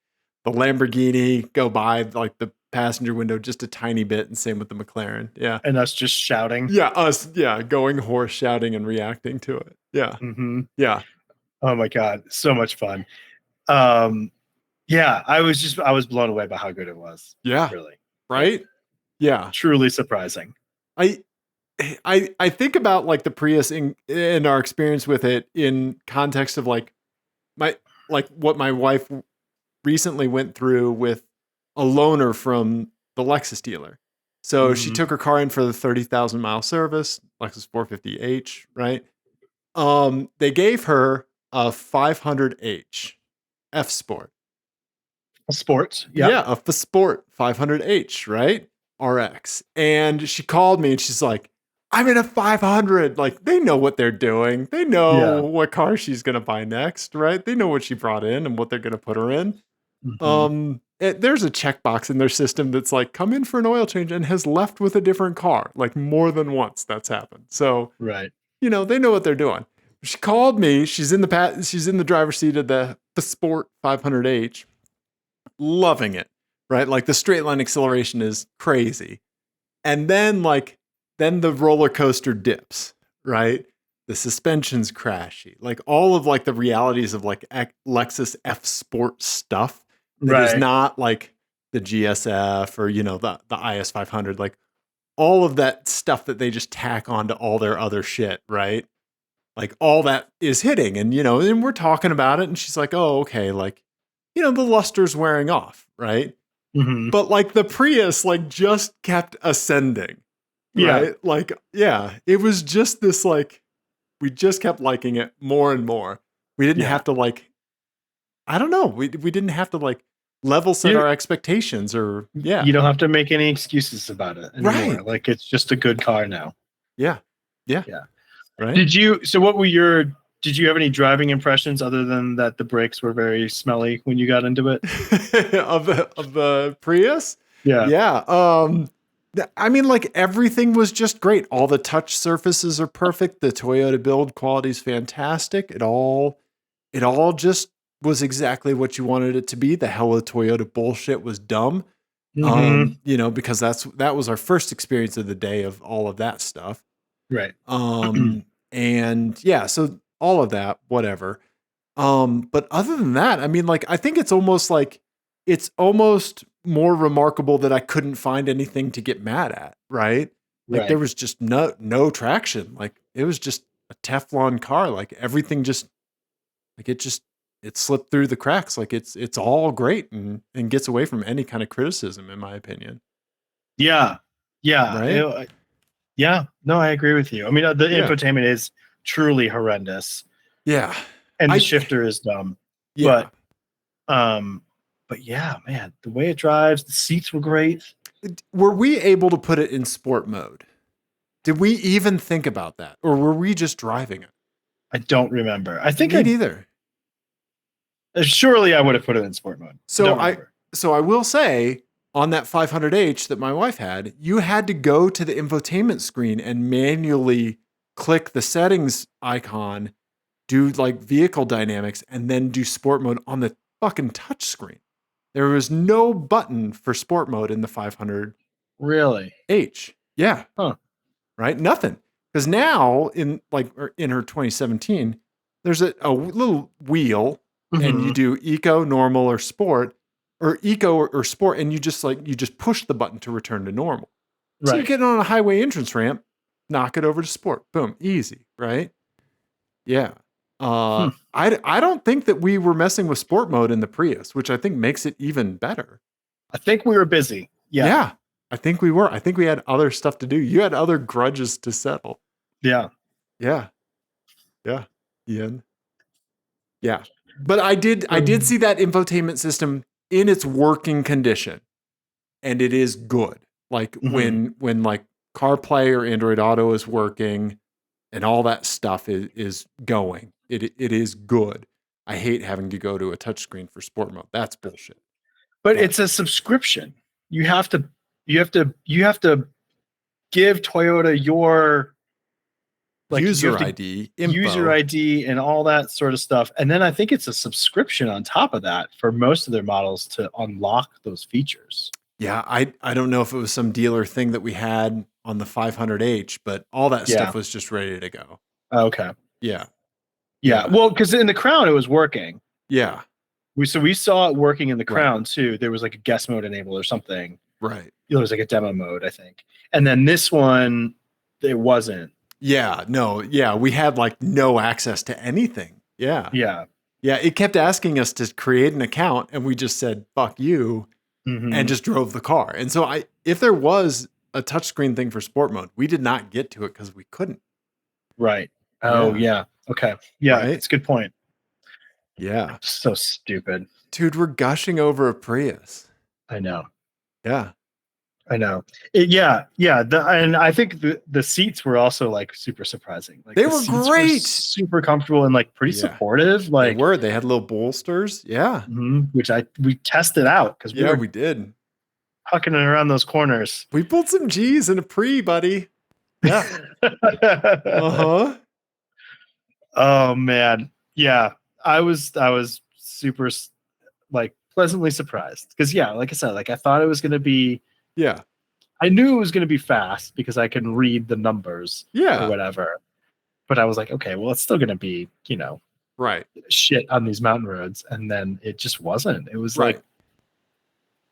Speaker 2: the Lamborghini go by like the passenger window just a tiny bit, and same with the McLaren. Yeah.
Speaker 1: And us just shouting.
Speaker 2: Yeah, us, going hoarse, shouting and reacting to it. Yeah. Yeah.
Speaker 1: Oh my God. So much fun. Yeah, I was blown away by how good it was.
Speaker 2: Yeah.
Speaker 1: Really.
Speaker 2: Right? Yeah.
Speaker 1: Truly surprising.
Speaker 2: I think about like the Prius in our experience with it in context of like what my wife recently went through with a loaner from the Lexus dealer. So she took her car in for the 30,000 mile service, Lexus 450h, right? They gave her a 500h F Sport.
Speaker 1: A Sport, yeah,
Speaker 2: a Sport 500h, right? RX. And she called me and she's like, "I'm in a 500." Like, they know what they're doing. They know what car she's gonna buy next, right? They know what she brought in and what they're gonna put her in. There's a checkbox in their system that's like, "Come in for an oil change," and has left with a different car. Like more than once that's happened. So
Speaker 1: right,
Speaker 2: they know what they're doing. She called me. She's in the driver's seat of the Sport 500h, loving it, right? Like the straight line acceleration is crazy, and then the roller coaster dips, right? The suspension's crashy, like all of like the realities of like Lexus F Sport stuff. That is not like the GSF or, the IS 500, like all of that stuff that they just tack onto all their other shit, right? Like all that is hitting and, and we're talking about it and she's like, "Oh, okay. Like, the luster's wearing off." Right. But like the Prius, like just kept ascending. Right.
Speaker 1: Yeah.
Speaker 2: Like, it was just this, like, we just kept liking it more and more. We didn't have to like, I don't know. We didn't have to like level set our expectations or
Speaker 1: You don't have to make any excuses about it anymore.
Speaker 2: Right.
Speaker 1: Like it's just a good car now.
Speaker 2: Yeah. Right.
Speaker 1: Did you have any driving impressions other than that the brakes were very smelly when you got into it?
Speaker 2: of the Prius?
Speaker 1: Yeah.
Speaker 2: I mean, like everything was just great. All the touch surfaces are perfect. The Toyota build quality is fantastic. It all just was exactly what you wanted it to be. The Hello Toyota bullshit was dumb. Because that was our first experience of the day of all of that stuff.
Speaker 1: Right.
Speaker 2: And yeah, so all of that, whatever. But other than that, I mean, like, I think it's almost more remarkable that I couldn't find anything to get mad at, right? Like there was just no traction. Like it was just a Teflon car. Like everything just, like it slipped through the cracks. Like it's all great and gets away from any kind of criticism, in my opinion.
Speaker 1: Yeah.
Speaker 2: Right?
Speaker 1: Yeah. No, I agree with you. I mean, the infotainment is truly horrendous.
Speaker 2: Yeah.
Speaker 1: And the shifter is dumb.
Speaker 2: Yeah.
Speaker 1: But yeah, man, the way it drives, the seats were great.
Speaker 2: Were we able to put it in sport mode? Did we even think about that? Or were we just driving it?
Speaker 1: I don't remember. I think
Speaker 2: neither.
Speaker 1: Surely I would have put it in sport mode.
Speaker 2: So I will say, on that 500h that my wife had, you had to go to the infotainment screen and manually click the settings icon, do like vehicle dynamics, and then do sport mode on the fucking touch screen. There was no button for sport mode in the 500.
Speaker 1: Really?
Speaker 2: H. Yeah.
Speaker 1: Huh.
Speaker 2: Right? Nothing. Because now in her 2017, there's a little wheel and you do eco, normal, or sport, or eco or sport, and you just push the button to return to normal. So you get on a highway entrance ramp, knock it over to sport. Boom. Easy. Right? Yeah. I don't think that we were messing with sport mode in the Prius, which I think makes it even better.
Speaker 1: I think we were busy. Yeah.
Speaker 2: I think we were. I think we had other stuff to do. You had other grudges to settle.
Speaker 1: Yeah.
Speaker 2: Yeah. Yeah. Ian. Yeah. But I did see that infotainment system in its working condition. And it is good. Like when like CarPlay or Android Auto is working and all that stuff is going. It is good. I hate having to go to a touchscreen for sport mode. That's bullshit.
Speaker 1: But it's a subscription. You have to give Toyota your
Speaker 2: user ID,
Speaker 1: user ID, and all that sort of stuff. And then I think it's a subscription on top of that for most of their models to unlock those features.
Speaker 2: Yeah, I don't know if it was some dealer thing that we had on the 500H, but all that stuff was just ready to go.
Speaker 1: Okay.
Speaker 2: Yeah.
Speaker 1: Well, because in the Crown it was working.
Speaker 2: Yeah.
Speaker 1: We saw it working in the Crown too. There was like a guest mode enabled or something.
Speaker 2: Right.
Speaker 1: There was like a demo mode, I think. And then this one, it wasn't.
Speaker 2: Yeah. No. Yeah. We had like no access to anything. Yeah.
Speaker 1: Yeah.
Speaker 2: Yeah. It kept asking us to create an account, and we just said, fuck you, and just drove the car. And so if there was a touchscreen thing for sport mode, we did not get to it because we couldn't.
Speaker 1: Right. Oh, yeah. Okay. Yeah. Right? It's a good point.
Speaker 2: Yeah.
Speaker 1: So stupid.
Speaker 2: Dude, we're gushing over a Prius.
Speaker 1: I know.
Speaker 2: Yeah.
Speaker 1: I know. Yeah. And I think the seats were also like super surprising. Like
Speaker 2: they were great.
Speaker 1: Were super comfortable and like pretty supportive. Like
Speaker 2: they had little bolsters. Yeah.
Speaker 1: Which we tested out because
Speaker 2: we did.
Speaker 1: Hucking it around those corners.
Speaker 2: We pulled some G's in a Pri, buddy. Yeah. Uh-huh.
Speaker 1: Oh man. Yeah. I was super like pleasantly surprised because like I said, like I thought it was going to be I knew it was going to be fast because I can read the numbers or whatever, but I was like, okay, well it's still going to be shit on these mountain roads, and then it just wasn't. It was like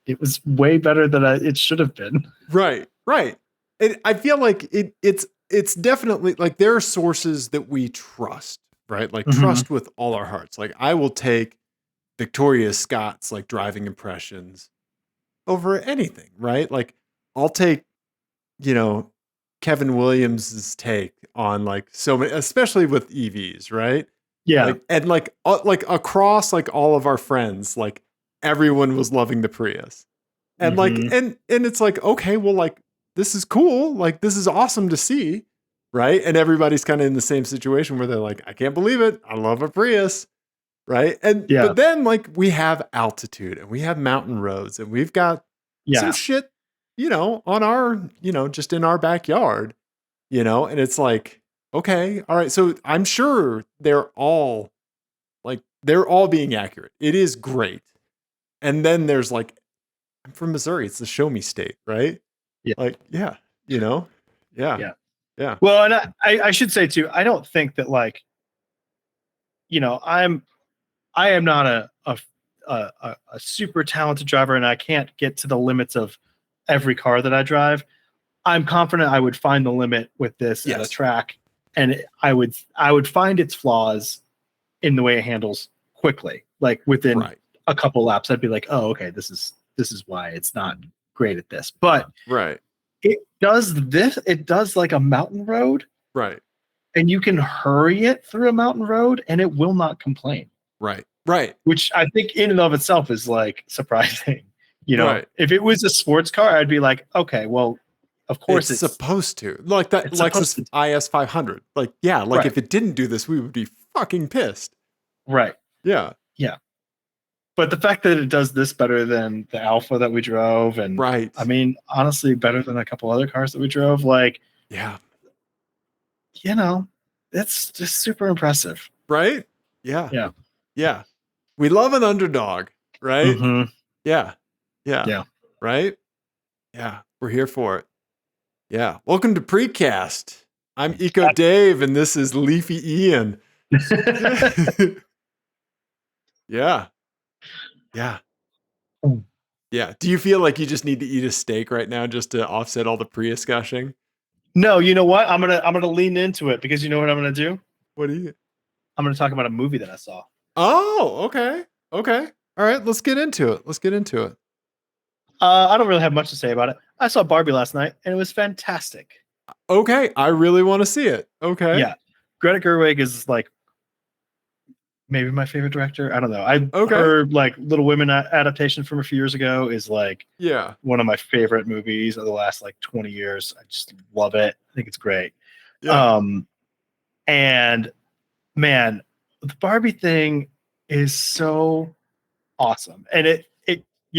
Speaker 1: it was way better than it should have been. Right.
Speaker 2: And I feel like it's definitely like there are sources that we trust. Right? Like trust with all our hearts. Like I will take Victoria Scott's like driving impressions over anything, right? Like I'll take, Kevin Williams's take on like so many, especially with EVs, right?
Speaker 1: Yeah.
Speaker 2: Like across like all of our friends, like everyone was loving the Prius. And like and it's like, okay, well, like this is cool. Like this is awesome to see. Right. And everybody's kind of in the same situation where they're like, I can't believe it. I love a Prius. Right. And but then like we have altitude and we have mountain roads and we've got some shit, on our, just in our backyard, and it's like, okay, all right. So I'm sure they're all being accurate. It is great. And then there's like, I'm from Missouri. It's the show me state. Right.
Speaker 1: Yeah.
Speaker 2: Like, yeah. Yeah.
Speaker 1: Well, and I should say too, I don't think that like, I am not a super talented driver, and I can't get to the limits of every car that I drive. I'm confident I would find the limit with this at a track, and I would find its flaws in the way it handles quickly. Like within a couple laps, I'd be like, oh, okay, this is why it's not great at this. But it does like a mountain road.
Speaker 2: Right.
Speaker 1: And you can hurry it through a mountain road and it will not complain.
Speaker 2: Right.
Speaker 1: Which I think in and of itself is like surprising. If it was a sports car, I'd be like, okay, well, of course it's
Speaker 2: supposed to. Like that Lexus IS 500. Like, if it didn't do this, we would be fucking pissed.
Speaker 1: Right.
Speaker 2: Yeah.
Speaker 1: But the fact that it does this better than the Alpha that we drove, and I mean, honestly, better than a couple other cars that we drove, like, it's just super impressive.
Speaker 2: Right? Yeah. We love an underdog, right? Yeah. Right? Yeah. We're here for it. Yeah. Welcome to Precast. I'm Eco Dave, and this is Leafy Ian. Yeah. Do you feel like you just need to eat a steak right now just to offset all the Prius gushing?
Speaker 1: No, you know what? I'm gonna lean into it because you know what I'm gonna do?
Speaker 2: What are you?
Speaker 1: I'm gonna talk about a movie that I saw.
Speaker 2: Oh, okay. All right, let's get into it.
Speaker 1: I don't really have much to say about it. I saw Barbie last night, and it was fantastic.
Speaker 2: Okay, I really want to see it. Okay.
Speaker 1: Yeah. Greta Gerwig is like maybe my favorite director. I don't know. Her like Little Women adaptation from a few years ago is like one of my favorite movies of the last like 20 years. I just love it. I think it's great.
Speaker 2: Yeah.
Speaker 1: And man, the Barbie thing is so awesome. And it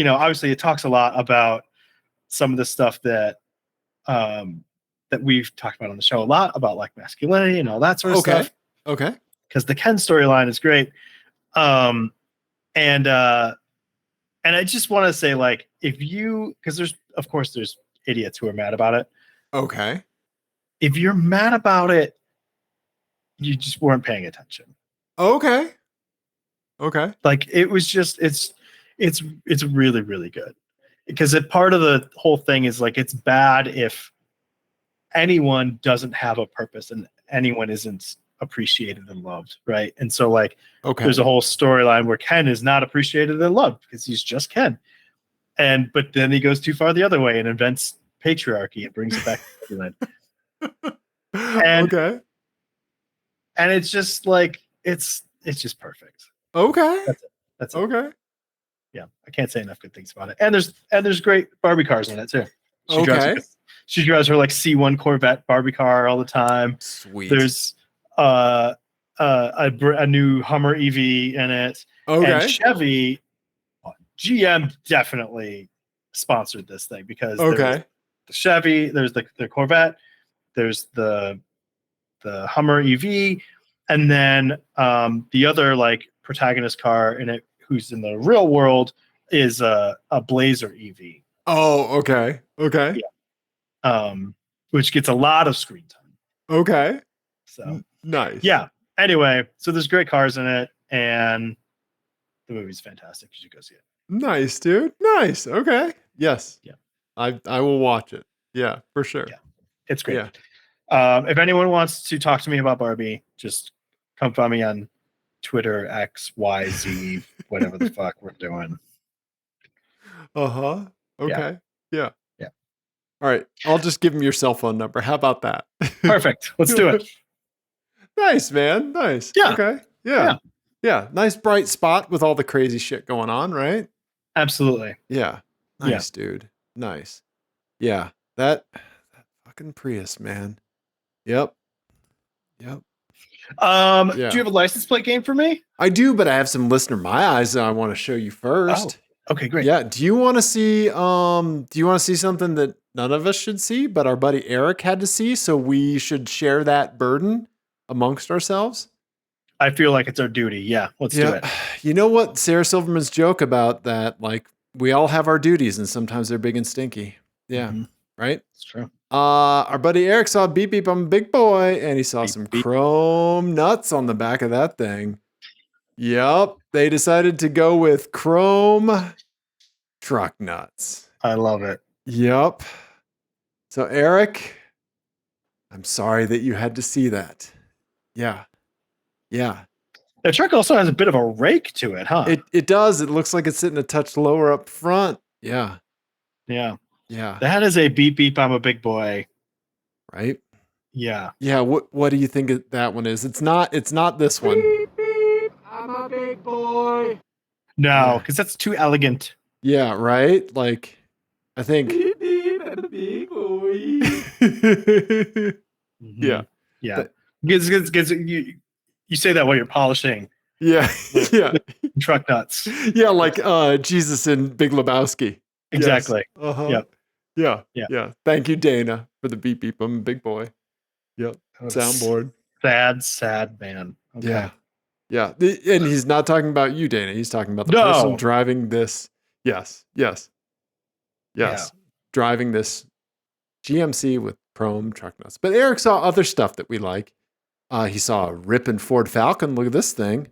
Speaker 1: obviously it talks a lot about some of the stuff that that we've talked about on the show a lot about like masculinity and all that sort of stuff.
Speaker 2: Okay.
Speaker 1: Because the Ken storyline is great. And I just want to say, like, because there's idiots who are mad about it.
Speaker 2: Okay.
Speaker 1: If you're mad about it, you just weren't paying attention.
Speaker 2: Okay.
Speaker 1: Like it was just, it's really, really good. Because part of the whole thing is like, it's bad if anyone doesn't have a purpose and anyone isn't appreciated and loved, right? And so like there's a whole storyline where Ken is not appreciated and loved because he's just Ken, but then he goes too far the other way and invents patriarchy and brings it back to the and it's just like it's just perfect. That's it. Okay. Yeah, I can't say enough good things about it. And there's great Barbie cars in it too. She drives her like C1 Corvette Barbie car all the time.
Speaker 2: Sweet.
Speaker 1: There's a new Hummer EV in it. And Chevy, GM definitely sponsored this thing because there's the Chevy, there's the Corvette, there's the Hummer EV, and then the other like protagonist car in it, who's in the real world, is a Blazer EV.
Speaker 2: Oh, okay.
Speaker 1: Yeah. Which gets a lot of screen time.
Speaker 2: Okay.
Speaker 1: So
Speaker 2: nice.
Speaker 1: Yeah. Anyway, so there's great cars in it, and the movie's fantastic. You should go see it.
Speaker 2: Nice, dude. Nice. Okay. Yes.
Speaker 1: Yeah.
Speaker 2: I will watch it. Yeah, for sure.
Speaker 1: Yeah. It's great.
Speaker 2: Yeah.
Speaker 1: If anyone wants to talk to me about Barbie, just come find me on Twitter, X, Y, Z, whatever the fuck we're doing.
Speaker 2: Okay. Yeah. All right. I'll just give him your cell phone number. How about that?
Speaker 1: Perfect. Let's do it.
Speaker 2: Nice, man. Nice.
Speaker 1: Yeah.
Speaker 2: Okay. Yeah. Nice bright spot with all the crazy shit going on, right?
Speaker 1: Absolutely.
Speaker 2: Yeah. Nice, dude. Nice. Yeah. That fucking Prius, man. Yep.
Speaker 1: Do you have a license plate game for me?
Speaker 2: I do, but I have some listener my eyes that I want to show you first.
Speaker 1: Oh, okay, great.
Speaker 2: Yeah. Do you want to see something that none of us should see, but our buddy Eric had to see, so we should share that burden amongst ourselves?
Speaker 1: I feel like it's our duty. Yeah, let's do it.
Speaker 2: You know what Sarah Silverman's joke about that, like, we all have our duties and sometimes they're big and stinky. Yeah. Mm-hmm. Right?
Speaker 1: It's true.
Speaker 2: Our buddy Eric saw Beep Beep, I'm a Big Boy, and he saw some chrome nuts on the back of that thing. Yep. They decided to go with chrome truck nuts.
Speaker 1: I love it.
Speaker 2: Yep. So Eric, I'm sorry that you had to see that. Yeah.
Speaker 1: The truck also has a bit of a rake to it, huh?
Speaker 2: It does. It looks like it's sitting a touch lower up front. Yeah.
Speaker 1: That is a Beep Beep, I'm a Big Boy.
Speaker 2: Right?
Speaker 1: Yeah.
Speaker 2: What do you think that one is? It's not this one.
Speaker 3: Beep, beep, I'm a big boy.
Speaker 1: No, because that's too elegant.
Speaker 2: Yeah, right? Like, I think.
Speaker 3: Beep, beep, I'm a big boy.
Speaker 1: Yeah. You say that while you're polishing.
Speaker 2: Yeah.
Speaker 1: Truck nuts.
Speaker 2: Yeah, like Jesus in Big Lebowski.
Speaker 1: Exactly.
Speaker 2: Yes. Yeah. Thank you, Dana, for the Beep Beep. I'm a Big Boy. Yep. Soundboard.
Speaker 1: Sad man. Okay.
Speaker 2: Yeah. And he's not talking about you, Dana. He's talking about the person driving this. Yes.
Speaker 1: Yeah.
Speaker 2: Driving this GMC with chrome truck nuts. But Eric saw other stuff that we like. He saw a ripping Ford Falcon. Look at this thing.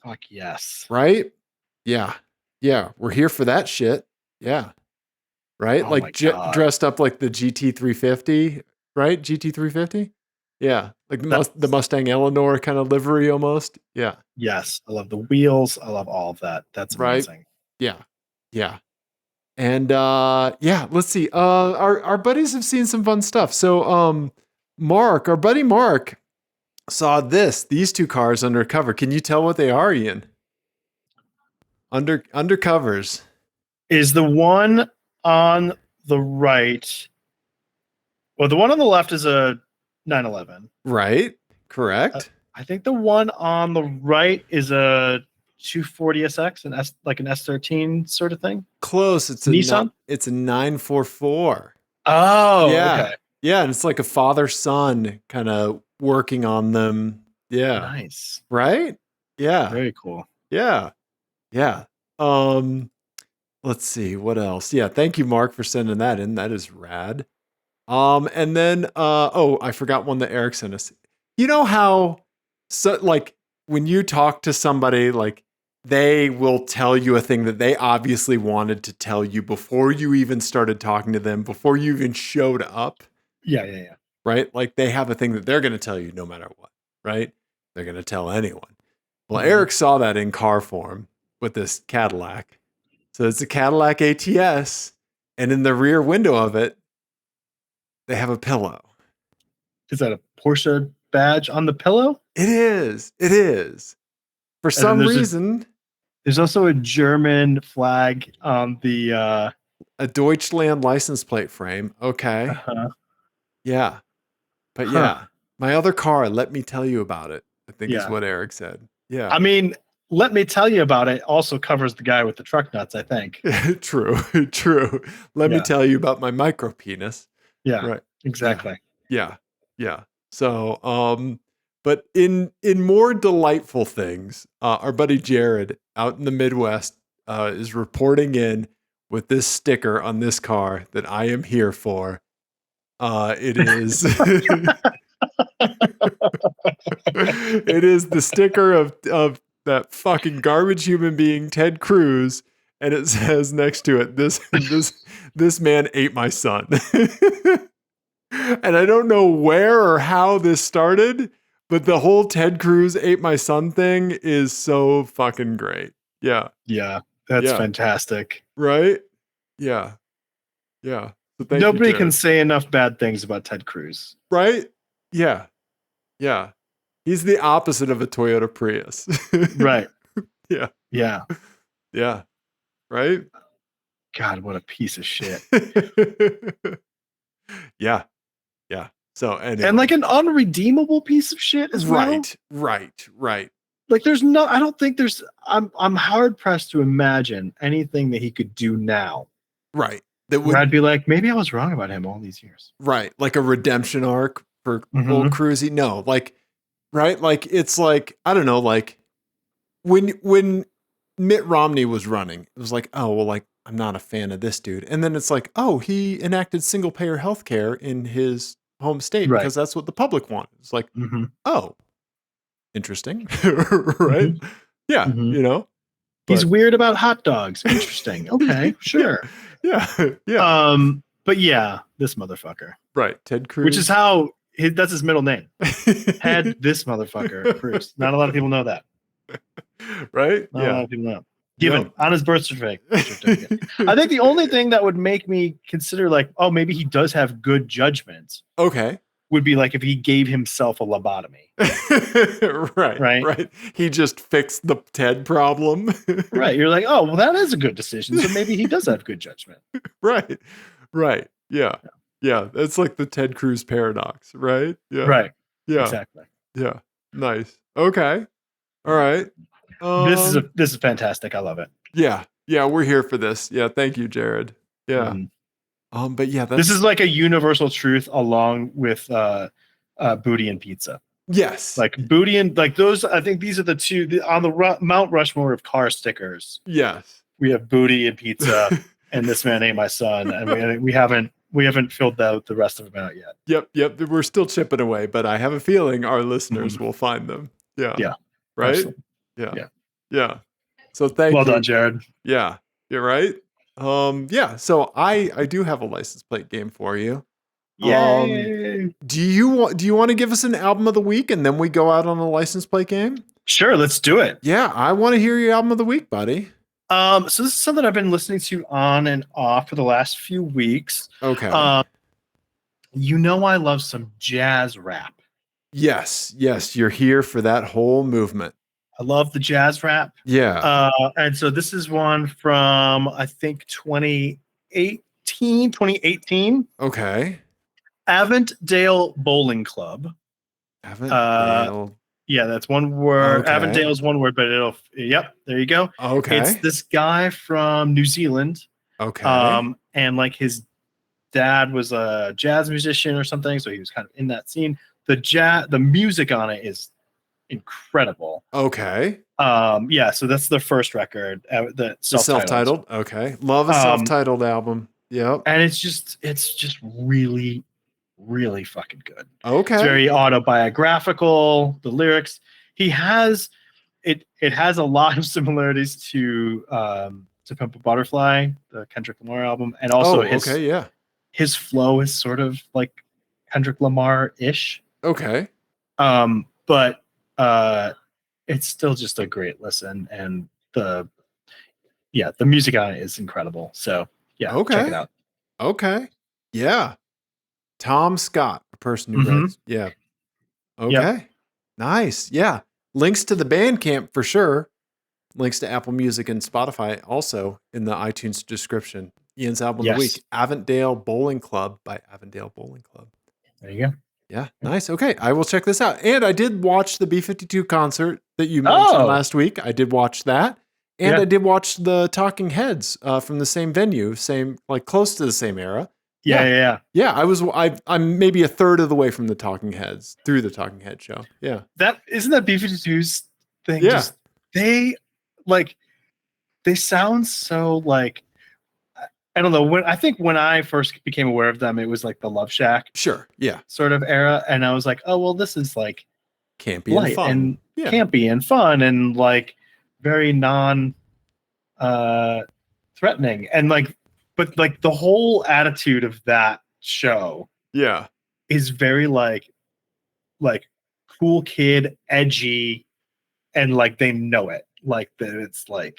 Speaker 1: Fuck yes.
Speaker 2: Right? Yeah. We're here for that shit. Yeah. Right?
Speaker 1: Oh
Speaker 2: like dressed up like the GT350, right? GT350? Yeah. Like the Mustang Eleanor kind of livery almost. Yeah.
Speaker 1: Yes. I love the wheels. I love all of that. That's amazing.
Speaker 2: Right? Yeah. And yeah, let's see. Our buddies have seen some fun stuff. So Mark, our buddy Mark, saw these two cars undercover. Can you tell what they are, Ian? Undercovers.
Speaker 1: Is the one on the right? Well, the one on the left is a 911.
Speaker 2: Right. Correct.
Speaker 1: I think the one on the right is a 240SX, like an S13 sort of thing.
Speaker 2: Close. It's a
Speaker 1: Nissan.
Speaker 2: It's a 944.
Speaker 1: Oh,
Speaker 2: yeah.
Speaker 1: Okay.
Speaker 2: Yeah, and it's like a father-son kind of working on them. Yeah.
Speaker 1: Nice.
Speaker 2: Right? Yeah.
Speaker 1: Very cool.
Speaker 2: Yeah. Yeah. Let's see what else. Yeah, thank you, Mark, for sending that in. That is rad. And then I forgot one that Eric sent us. You know how like when you talk to somebody, like they will tell you a thing that they obviously wanted to tell you before you even started talking to them, before you even showed up.
Speaker 1: Yeah.
Speaker 2: Right? Like they have a thing that they're going to tell you no matter what, right? They're going to tell anyone. Well, Eric saw that in car form with this Cadillac. So it's a Cadillac ATS, and in the rear window of it, they have a pillow.
Speaker 1: Is that a Porsche badge on the pillow?
Speaker 2: It is. It is. For some reason.
Speaker 1: There's also a German flag on the...
Speaker 2: a Deutschland license plate frame. Okay.
Speaker 1: Uh-huh.
Speaker 2: Yeah. But yeah, my other car, let me tell you about it, I think is what Eric said. Yeah.
Speaker 1: I mean, let me tell you about it also covers the guy with the truck nuts, I think.
Speaker 2: True. Let me tell you about my micro penis.
Speaker 1: Yeah.
Speaker 2: Right.
Speaker 1: Exactly.
Speaker 2: Yeah. So, but in more delightful things, our buddy Jared out in the Midwest is reporting in with this sticker on this car that I am here for. It is it is the sticker of that fucking garbage human being, Ted Cruz, and it says next to it, this man ate my son. And I don't know where or how this started, but the whole Ted Cruz ate my son thing is so fucking great. Yeah.
Speaker 1: Yeah. That's fantastic.
Speaker 2: Right? Yeah. Yeah. So
Speaker 1: nobody can say enough bad things about Ted Cruz.
Speaker 2: Right? Yeah. Yeah. He's the opposite of a Toyota Prius.
Speaker 1: Right.
Speaker 2: Yeah.
Speaker 1: Yeah.
Speaker 2: Yeah. Right?
Speaker 1: God, what a piece of shit.
Speaker 2: Yeah. Yeah. So anyway.
Speaker 1: And like an unredeemable piece of shit as well.
Speaker 2: Right.
Speaker 1: Like I don't think there's I'm hard pressed to imagine anything that he could do now.
Speaker 2: Right.
Speaker 1: Where I'd be like, maybe I was wrong about him all these years.
Speaker 2: Right. Like a redemption arc for old Cruzy. No, like, right. Like, it's like, I don't know, like when Mitt Romney was running, it was like, oh, well, like, I'm not a fan of this dude. And then it's like, oh, he enacted single payer healthcare in his home state because that's what the public wanted. It's like, oh, interesting. Right. Yeah. You know,
Speaker 1: he's weird about hot dogs. Interesting. Okay, sure.
Speaker 2: Yeah.
Speaker 1: But yeah, this motherfucker.
Speaker 2: Right. Ted Cruz.
Speaker 1: Which is that's his middle name. Ted this motherfucker Cruz. Not a lot of people know that.
Speaker 2: Right?
Speaker 1: Not a lot of people know. Given on his birth certificate. I think the only thing that would make me consider like, oh, maybe he does have good judgment.
Speaker 2: Okay.
Speaker 1: Would be like if he gave himself a lobotomy.
Speaker 2: Right. He just fixed the Ted problem.
Speaker 1: Right. You're like, oh, well, that is a good decision. So maybe he does have good judgment.
Speaker 2: Right. Yeah. That's like the Ted Cruz paradox, right? Yeah.
Speaker 1: Right.
Speaker 2: Yeah.
Speaker 1: Exactly.
Speaker 2: Yeah. Nice. Okay. All right.
Speaker 1: This is fantastic. I love it.
Speaker 2: Yeah. We're here for this. Yeah. Thank you, Jared. Yeah. But yeah,
Speaker 1: this is like a universal truth along with booty and pizza.
Speaker 2: Yes.
Speaker 1: Like booty and like those, I think these are the two on the Mount Rushmore of car stickers.
Speaker 2: Yes.
Speaker 1: We have booty and pizza and this man ate my son. And we haven't filled the rest of them out yet.
Speaker 2: Yep. We're still chipping away, but I have a feeling our listeners will find them. Yeah.
Speaker 1: Yeah.
Speaker 2: Right.
Speaker 1: Absolutely.
Speaker 2: Yeah. So thank you.
Speaker 1: Well done, Jared.
Speaker 2: Yeah. You're right. So I do have a license plate game for you.
Speaker 1: Yay!
Speaker 2: Do you want to give us an album of the week and then we go out on a license plate game?
Speaker 1: Sure, let's do it.
Speaker 2: Yeah, I want to hear your album of the week, buddy.
Speaker 1: So this is something I've been listening to on and off for the last few weeks.
Speaker 2: Okay.
Speaker 1: I love some jazz rap.
Speaker 2: Yes, you're here for that whole movement.
Speaker 1: I love the jazz rap.
Speaker 2: Yeah.
Speaker 1: And so this is one from, I think, 2018.
Speaker 2: Okay.
Speaker 1: Avantdale Bowling Club.
Speaker 2: Avantdale.
Speaker 1: Yeah, that's one word.
Speaker 2: Okay.
Speaker 1: Avondale is one word, but yep, there you go.
Speaker 2: Okay.
Speaker 1: It's this guy from New Zealand.
Speaker 2: Okay.
Speaker 1: And like his dad was a jazz musician or something, so he was kind of in that scene. The music on it is incredible.
Speaker 2: Okay.
Speaker 1: Yeah, so that's the first record, the self-titled.
Speaker 2: Okay. Love a self-titled album. Yep.
Speaker 1: And it's just really, really fucking good.
Speaker 2: Okay.
Speaker 1: It's very autobiographical. The lyrics, it has a lot of similarities to Pimp a Butterfly, the Kendrick Lamar album, and also his flow is sort of like Kendrick Lamar-ish.
Speaker 2: Okay.
Speaker 1: But it's still just a great listen, and the music on it is incredible. So yeah, check it out.
Speaker 2: Okay. Yeah. Tom Scott, a person who writes. Yeah. Okay. Yep. Nice. Yeah. Links to the Bandcamp for sure. Links to Apple Music and Spotify also in the iTunes description. Ian's album of the week, Avondale Bowling Club by Avondale Bowling Club.
Speaker 1: There you go.
Speaker 2: Yeah. Nice. Okay. I will check this out. And I did watch the B-52 concert that you mentioned last week. I did watch that. And I did watch the Talking Heads from the same venue, close to the same era.
Speaker 1: Yeah.
Speaker 2: I'm maybe a third of the way from the Talking Heads through the Talking Head show. Yeah.
Speaker 1: That isn't that B-52's thing.
Speaker 2: Yeah.
Speaker 1: They sound so like, I don't know. When I first became aware of them, it was like the Love Shack.
Speaker 2: Sure. Yeah.
Speaker 1: Sort of era. And I was like, oh, well, this is like
Speaker 2: campy and fun.
Speaker 1: And campy and fun and like very non threatening. And but the whole attitude of that show is very like cool kid, edgy, and like they know it. Like that it's like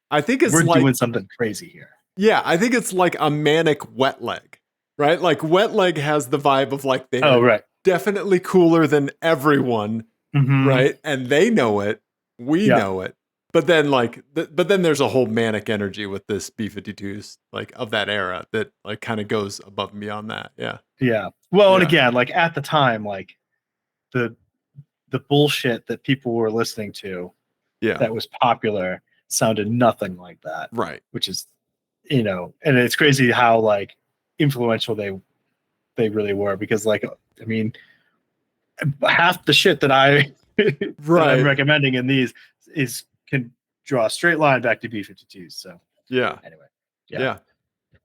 Speaker 2: I think it's
Speaker 1: we're doing something crazy here.
Speaker 2: Yeah, I think it's like a manic Wet Leg, right? Like Wet Leg has the vibe of like they're definitely cooler than everyone, right? And they know it, we know it. But then there's a whole manic energy with this B-52s like of that era that like kind of goes above and beyond that. Yeah.
Speaker 1: Yeah. Well, and again, like at the time, like the bullshit that people were listening to that was popular sounded nothing like that.
Speaker 2: Right.
Speaker 1: Which is, and it's crazy how like influential they really were, because like, I mean, half the shit that I'm recommending in these can draw a straight line back to B-52s. So anyway. Yeah.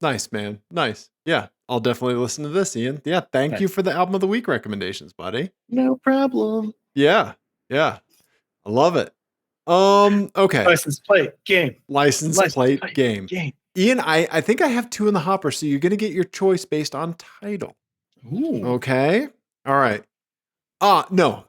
Speaker 2: Nice, man. Nice. Yeah. I'll definitely listen to this, Ian. Yeah. Thank you for the album of the week recommendations, buddy.
Speaker 1: No problem.
Speaker 2: Yeah. I love it. Okay.
Speaker 1: License plate game.
Speaker 2: License plate game. Ian, I think I have two in the hopper, so you're going to get your choice based on title.
Speaker 1: Ooh.
Speaker 2: Okay. All right. No.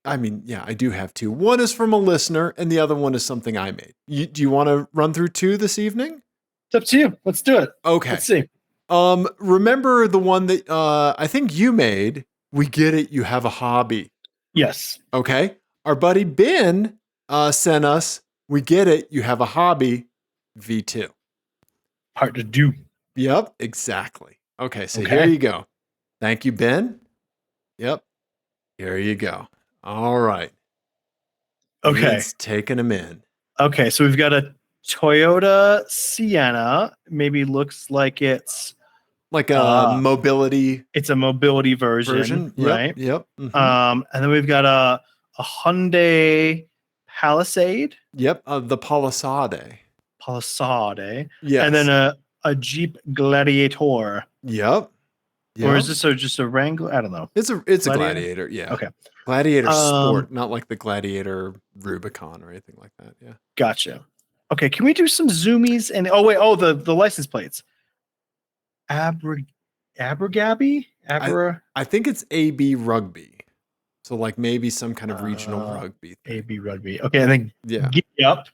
Speaker 2: I mean, yeah, I do have two. One is from a listener, and the other one is something I made. Do you want to run through two this evening?
Speaker 1: It's up to you. Let's do it.
Speaker 2: Okay.
Speaker 1: Let's see.
Speaker 2: Remember the one that I think you made? We get it. You have a hobby.
Speaker 1: Yes.
Speaker 2: Okay. Our buddy Ben sent us. We get it. You have a hobby. V2.
Speaker 1: Hard to do.
Speaker 2: Yep. Exactly. Okay. So here you go. Thank you, Ben. Yep. Here you go. All right.
Speaker 1: Okay.
Speaker 2: It's taking him in.
Speaker 1: Okay. So we've got a Toyota Sienna. Maybe looks like it's
Speaker 2: like a mobility.
Speaker 1: It's a mobility version. Right.
Speaker 2: Yep. Mm-hmm.
Speaker 1: And then we've got a Hyundai Palisade.
Speaker 2: Yep. The Palisade.
Speaker 1: Yes. And then a Jeep Gladiator.
Speaker 2: Yep.
Speaker 1: Or is this just a Wrangler? I don't know.
Speaker 2: It's a Gladiator. Yeah.
Speaker 1: Okay.
Speaker 2: Gladiator Sport, not like the Gladiator Rubicon or anything like that. Yeah.
Speaker 1: Gotcha. Okay. Can we do some zoomies? And the license plates. Abergaby?
Speaker 2: I think it's AB Rugby. So like maybe some kind of regional rugby thing.
Speaker 1: AB Rugby. Okay. I think Giddy Up.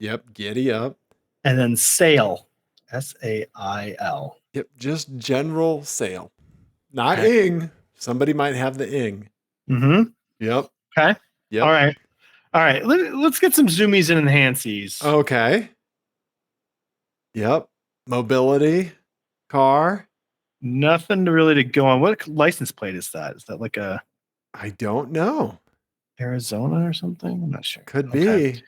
Speaker 2: Yep. Giddy up.
Speaker 1: And then sail. S-A-I-L.
Speaker 2: Yep. Just general sail. Not
Speaker 1: Okay.
Speaker 2: ing. Somebody might have the ing.
Speaker 1: Mm-hmm.
Speaker 2: Yep.
Speaker 1: Okay.
Speaker 2: Yep.
Speaker 1: All right. All right. Let's get some zoomies and enhancies.
Speaker 2: Okay. Yep. Mobility. Car.
Speaker 1: Nothing really to go on. What license plate is that? Is that like a
Speaker 2: I don't know.
Speaker 1: Arizona or something? I'm not sure.
Speaker 2: Could be.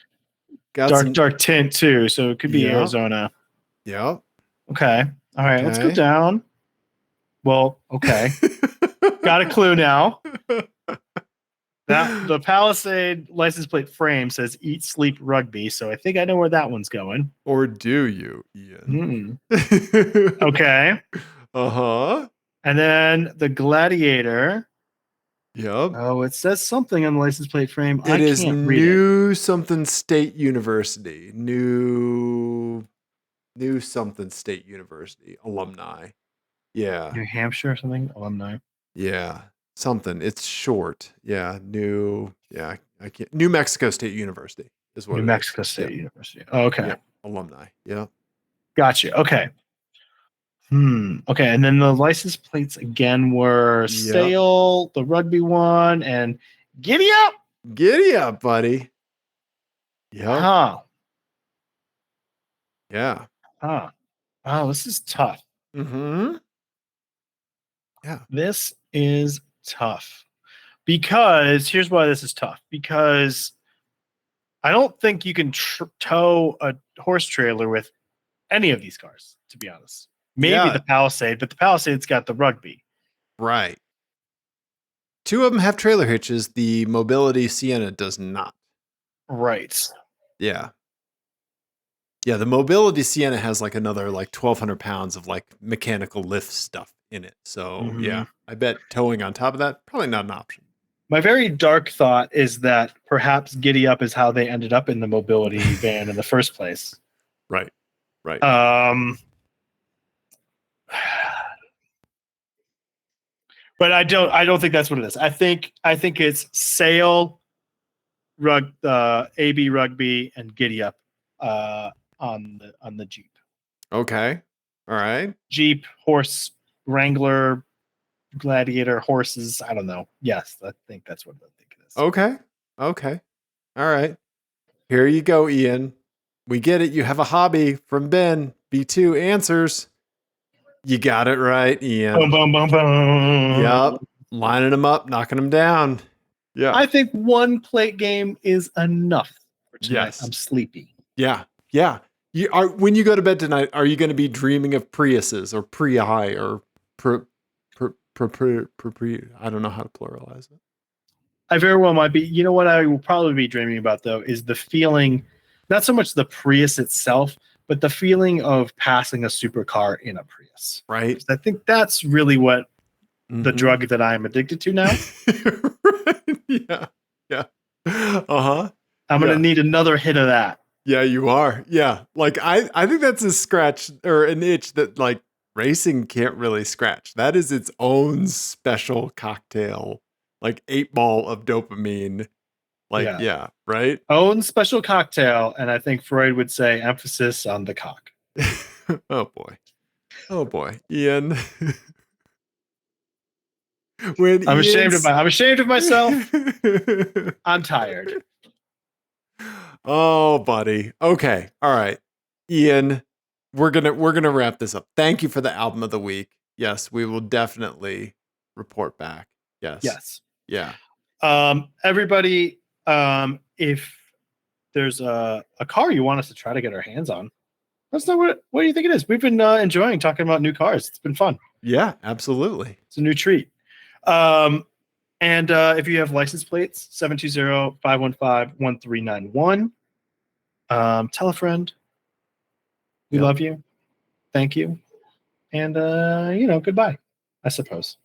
Speaker 2: Got
Speaker 1: Dark tint too, so it could be Arizona.
Speaker 2: Yep.
Speaker 1: Okay. All right. Let's go
Speaker 2: Okay.
Speaker 1: down. Well, okay. Got a clue now. That the Palisade license plate frame says "Eat, Sleep, Rugby," so I think I know where that one's going.
Speaker 2: Or do you, Ian?
Speaker 1: Okay.
Speaker 2: Uh-huh.
Speaker 1: And then the Gladiator.
Speaker 2: Yep.
Speaker 1: Oh, it says something on the license plate frame.
Speaker 2: It is New something State University. New something State University alumni. Yeah.
Speaker 1: New Hampshire or something? Alumni.
Speaker 2: Yeah. Something. It's short. Yeah. I can't. New Mexico State University is what
Speaker 1: New
Speaker 2: it
Speaker 1: Mexico
Speaker 2: is.
Speaker 1: State University. Oh, okay.
Speaker 2: Yep. Alumni. Yeah.
Speaker 1: Gotcha. Okay. Okay. And then the license plates again were Sail, the rugby one, and Giddy Up.
Speaker 2: Giddy up, buddy. Yeah.
Speaker 1: Huh.
Speaker 2: Yeah.
Speaker 1: Huh. Oh, this is tough.
Speaker 2: Mm-hmm. Yeah.
Speaker 1: This is tough. Because here's why this is tough. Because I don't think you can tow a horse trailer with any of these cars, to be honest. Maybe the Palisade, but the Palisade's got the rugby.
Speaker 2: Right. Two of them have trailer hitches. The Mobility Sienna does not.
Speaker 1: Right.
Speaker 2: Yeah. Yeah, the Mobility Sienna has like another like 1,200 pounds of like mechanical lift stuff in it. So yeah, I bet towing on top of that, probably not an option.
Speaker 1: My very dark thought is that perhaps Giddy Up is how they ended up in the mobility van in the first place.
Speaker 2: Right. Right.
Speaker 1: But I don't think that's what it is. I think it's Sail, AB Rugby, and Giddy Up on the Jeep.
Speaker 2: Okay. All right.
Speaker 1: Jeep, horse, Wrangler, Gladiator, horses. I don't know. Yes, I think that's what I think it is.
Speaker 2: Okay. Okay. All right. Here you go, Ian. We get it. You have a hobby from Ben. B2 answers. You got it right, Ian.
Speaker 1: Boom, boom, boom, boom.
Speaker 2: Yep. Lining them up, knocking them down. Yeah.
Speaker 1: I think one plate game is enough for tonight.
Speaker 2: Yes.
Speaker 1: I'm sleepy.
Speaker 2: Yeah. Yeah. When you go to bed tonight, are you going to be dreaming of Priuses or Prii or I don't know how to pluralize it.
Speaker 1: I very well might be. You know what I will probably be dreaming about, though, is the feeling, not so much the Prius itself, but the feeling of passing a supercar in a Prius.
Speaker 2: Right.
Speaker 1: I think that's really what the drug that I'm addicted to now.
Speaker 2: Right. Yeah. Yeah. Uh-huh.
Speaker 1: I'm going to need another hit of that.
Speaker 2: Yeah, you are. Yeah. Like I think that's a scratch or an itch that like racing can't really scratch. That is its own special cocktail, like 8-ball of dopamine. Like, yeah, right?
Speaker 1: Own special cocktail. And I think Freud would say emphasis on the cock.
Speaker 2: Oh boy. Oh boy. Ian. I'm
Speaker 1: ashamed of myself. I'm tired.
Speaker 2: Oh, buddy. Okay. All right. Ian, we're gonna wrap this up. Thank you for the album of the week. Yes, we will definitely report back. Yes. Yeah.
Speaker 1: Everybody, if there's a car you want us to try to get our hands on, let us know what do you think it is. We've been enjoying talking about new cars. It's been fun.
Speaker 2: Yeah, absolutely.
Speaker 1: It's a new treat. And if you have license plates, 720-515-1391. Tell a friend. We love you. Thank you. And, goodbye, I suppose.